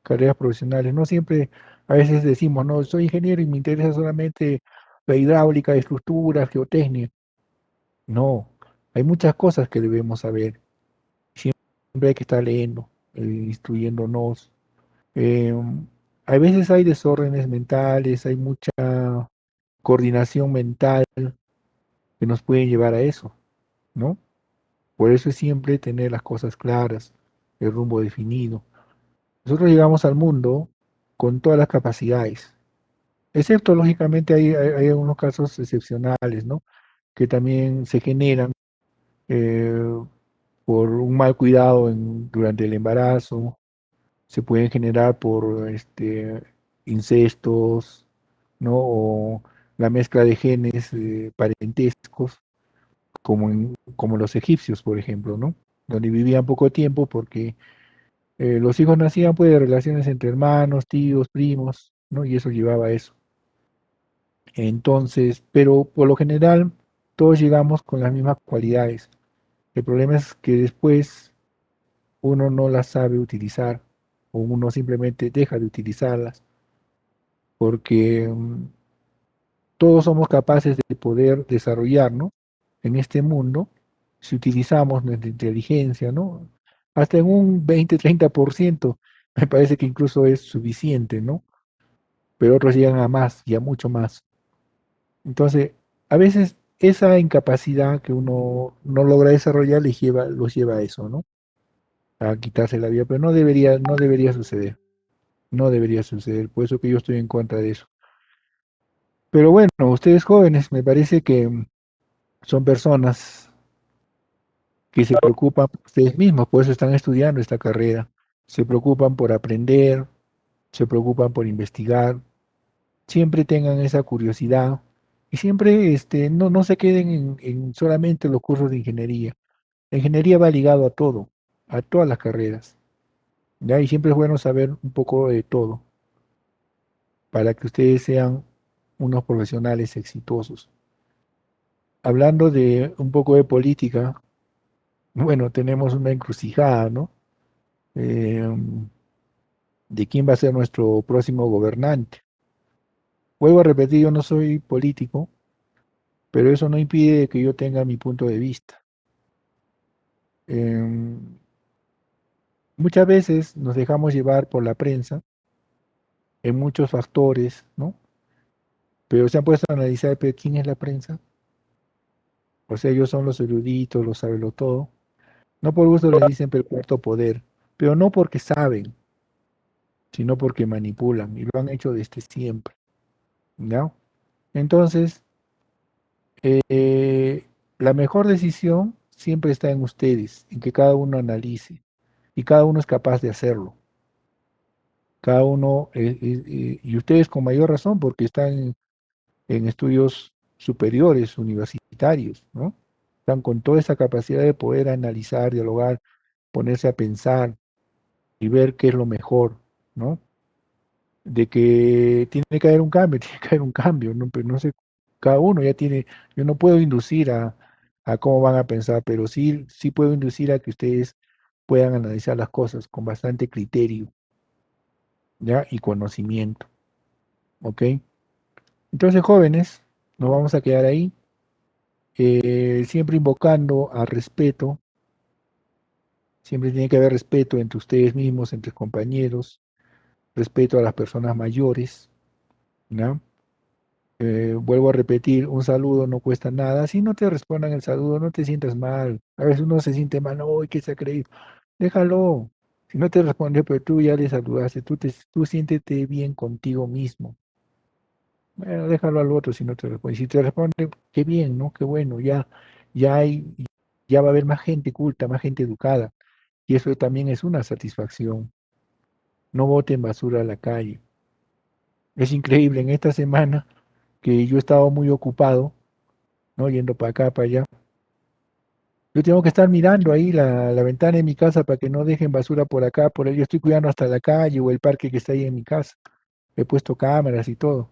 Carreras profesionales. No siempre, a veces decimos, no, soy ingeniero y me interesa solamente la hidráulica, estructuras, geotecnia. No, hay muchas cosas que debemos saber. Siempre hay que estar leyendo, instruyéndonos. Eh, a veces hay desórdenes mentales, hay mucha coordinación mental que nos pueden llevar a eso, ¿no? Por eso es siempre tener las cosas claras, el rumbo definido. Nosotros llegamos al mundo con todas las capacidades, excepto lógicamente hay algunos casos excepcionales, ¿no? Que también se generan eh, por un mal cuidado durante el embarazo, se pueden generar por incestos, ¿no? O la mezcla de genes parentescos, como los egipcios, por ejemplo, ¿no? Donde vivían poco tiempo porque los hijos nacían pues de relaciones entre hermanos, tíos, primos, ¿no? Y eso llevaba a eso. Entonces, pero por lo general todos llegamos con las mismas cualidades. El problema es que después uno no las sabe utilizar o uno simplemente deja de utilizarlas porque todos somos capaces de poder desarrollarnos en este mundo si utilizamos nuestra inteligencia, ¿no? Hasta en un 20-30% me parece que incluso es suficiente, ¿no? Pero otros llegan a más y a mucho más. Entonces, a veces esa incapacidad que uno no logra desarrollar los lleva a eso, ¿no? A quitarse la vida, pero no debería suceder, no debería suceder, por eso que yo estoy en contra de eso. Pero bueno, ustedes jóvenes, me parece que son personas que se preocupan por ustedes mismos, por eso están estudiando esta carrera, se preocupan por aprender, se preocupan por investigar, siempre tengan esa curiosidad y siempre no se queden en solamente los cursos de ingeniería. La ingeniería va ligado a todo, a todas las carreras, ¿ya? Y siempre es bueno saber un poco de todo para que ustedes sean unos profesionales exitosos. Hablando de un poco de política, bueno, tenemos una encrucijada, ¿no? Eh, de quién va a ser nuestro próximo gobernante. Vuelvo a repetir, yo no soy político, pero eso no impide que yo tenga mi punto de vista. Eh, muchas veces nos dejamos llevar por la prensa en muchos factores, ¿no? Pero se han puesto a analizar, pero ¿quién es la prensa? O sea, ellos son los eruditos, los todo. No por gusto les dicen el cuarto poder, pero no porque saben, sino porque manipulan y lo han hecho desde siempre, ¿no? Entonces, eh, la mejor decisión siempre está en ustedes, en que cada uno analice y cada uno es capaz de hacerlo. Cada uno, y ustedes con mayor razón, porque están en estudios superiores, universitarios, ¿no? Están con toda esa capacidad de poder analizar, dialogar, ponerse a pensar y ver qué es lo mejor, ¿no? De que tiene que haber un cambio, tiene que haber un cambio, ¿no? Pero no sé, cada uno ya tiene, yo no puedo inducir a cómo van a pensar, pero sí puedo inducir a que ustedes puedan analizar las cosas con bastante criterio, ¿ya? Y conocimiento, ¿ok? Entonces, jóvenes, nos vamos a quedar ahí, siempre invocando a respeto, siempre tiene que haber respeto entre ustedes mismos, entre compañeros, respeto a las personas mayores, ¿no? Vuelvo a repetir, un saludo no cuesta nada. Si no te respondan el saludo, no te sientas mal. A veces uno se siente mal, hoy que se ha creído. Déjalo. Si no te responde, pero tú ya le saludaste, tú siéntete bien contigo mismo. Bueno, déjalo al otro si no te responde. Si te responde, qué bien, ¿no? Qué bueno, ya hay, ya va a haber más gente culta, más gente educada. Y eso también es una satisfacción. No boten basura a la calle. Es increíble, en esta semana que yo he estado muy ocupado, ¿no? Yendo para acá, para allá. Yo tengo que estar mirando ahí la ventana de mi casa para que no dejen basura por acá, por ahí. Yo estoy cuidando hasta la calle o el parque que está ahí en mi casa. He puesto cámaras y todo.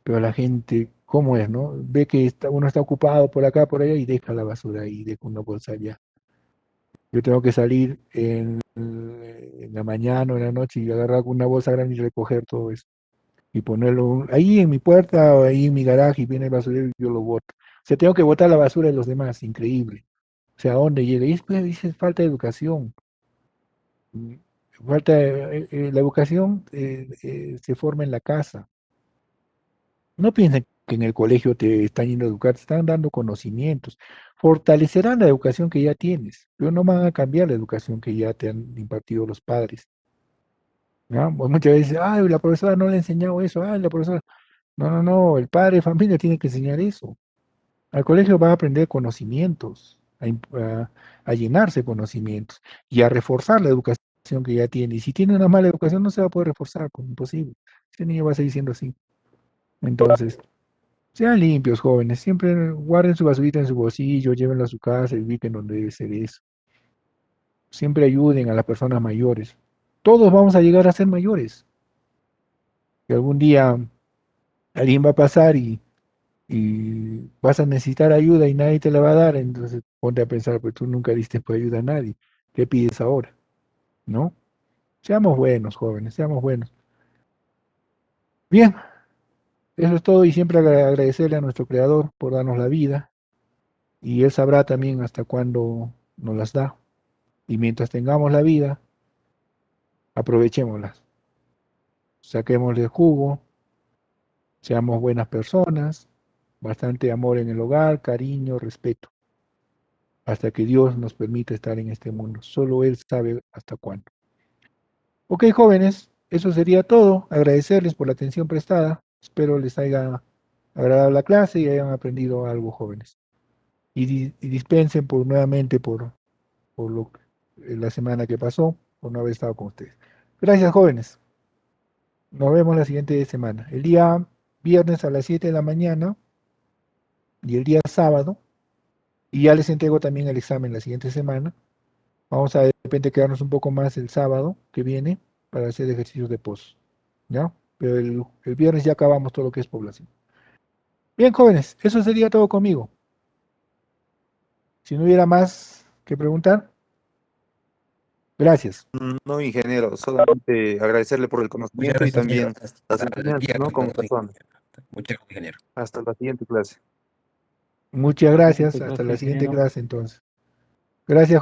Pero la gente, ¿cómo es, no? Ve que uno está ocupado por acá, por allá y deja la basura ahí, deja una bolsa allá. Yo tengo que salir en la mañana o en la noche y agarrar una bolsa grande y recoger todo eso. Y ponerlo ahí en mi puerta o ahí en mi garaje y viene el basurero y yo lo boto. O sea, tengo que botar la basura de los demás, increíble. O sea, ¿a dónde llega? Y después dices, falta de educación. Mm, la educación se forma en la casa. No piensen que en el colegio te están yendo a educar, te están dando conocimientos. Fortalecerán la educación que ya tienes, pero no van a cambiar la educación que ya te han impartido los padres. ¿Ya? Pues muchas veces, ay, la profesora no le ha enseñado eso, ay, la profesora. No, no, no, el padre de familia tiene que enseñar eso. Al colegio va a aprender conocimientos, a llenarse conocimientos y a reforzar la educación que ya tiene. Y si tiene una mala educación no se va a poder reforzar, pues imposible. Ese niño va a seguir siendo así. Entonces, sean limpios, jóvenes. Siempre guarden su basurita en su bolsillo, llévenlo a su casa y ubiquen donde debe ser eso. Siempre ayuden a las personas mayores. Todos vamos a llegar a ser mayores. Y algún día alguien va a pasar y vas a necesitar ayuda y nadie te la va a dar, entonces ponte a pensar, pues tú nunca diste pues ayuda a nadie. ¿Qué pides ahora? ¿No? Seamos buenos, jóvenes, seamos buenos. Bien, eso es todo y siempre agradecerle a nuestro Creador por darnos la vida y Él sabrá también hasta cuándo nos las da. Y mientras tengamos la vida, aprovechémoslas, saquémosle el jugo, seamos buenas personas, bastante amor en el hogar, cariño, respeto, hasta que Dios nos permita estar en este mundo. Solo Él sabe hasta cuándo. Ok, jóvenes, eso sería todo. Agradecerles por la atención prestada. Espero les haya agradado la clase y hayan aprendido algo, jóvenes. Y dispensen nuevamente por la semana que pasó, por no haber estado con ustedes. Gracias, jóvenes. Nos vemos la siguiente semana. El día viernes a las 7 de la mañana y el día sábado. Y ya les entrego también el examen la siguiente semana. Vamos a de repente quedarnos un poco más el sábado que viene para hacer ejercicios de post. ¿Ya? Pero el viernes ya acabamos todo lo que es población. Bien, jóvenes, eso sería todo conmigo. Si no hubiera más que preguntar, gracias. No, ingeniero, solamente agradecerle por el Muchas conocimiento y gracias, ingeniero. también las Hasta el enseñanzas, día ¿no? que Como nos toque. persona. Muchas gracias, ingeniero. Hasta la siguiente clase. Muchas gracias. Excelente Hasta clase, la siguiente ingeniero. clase entonces. Gracias, jóvenes.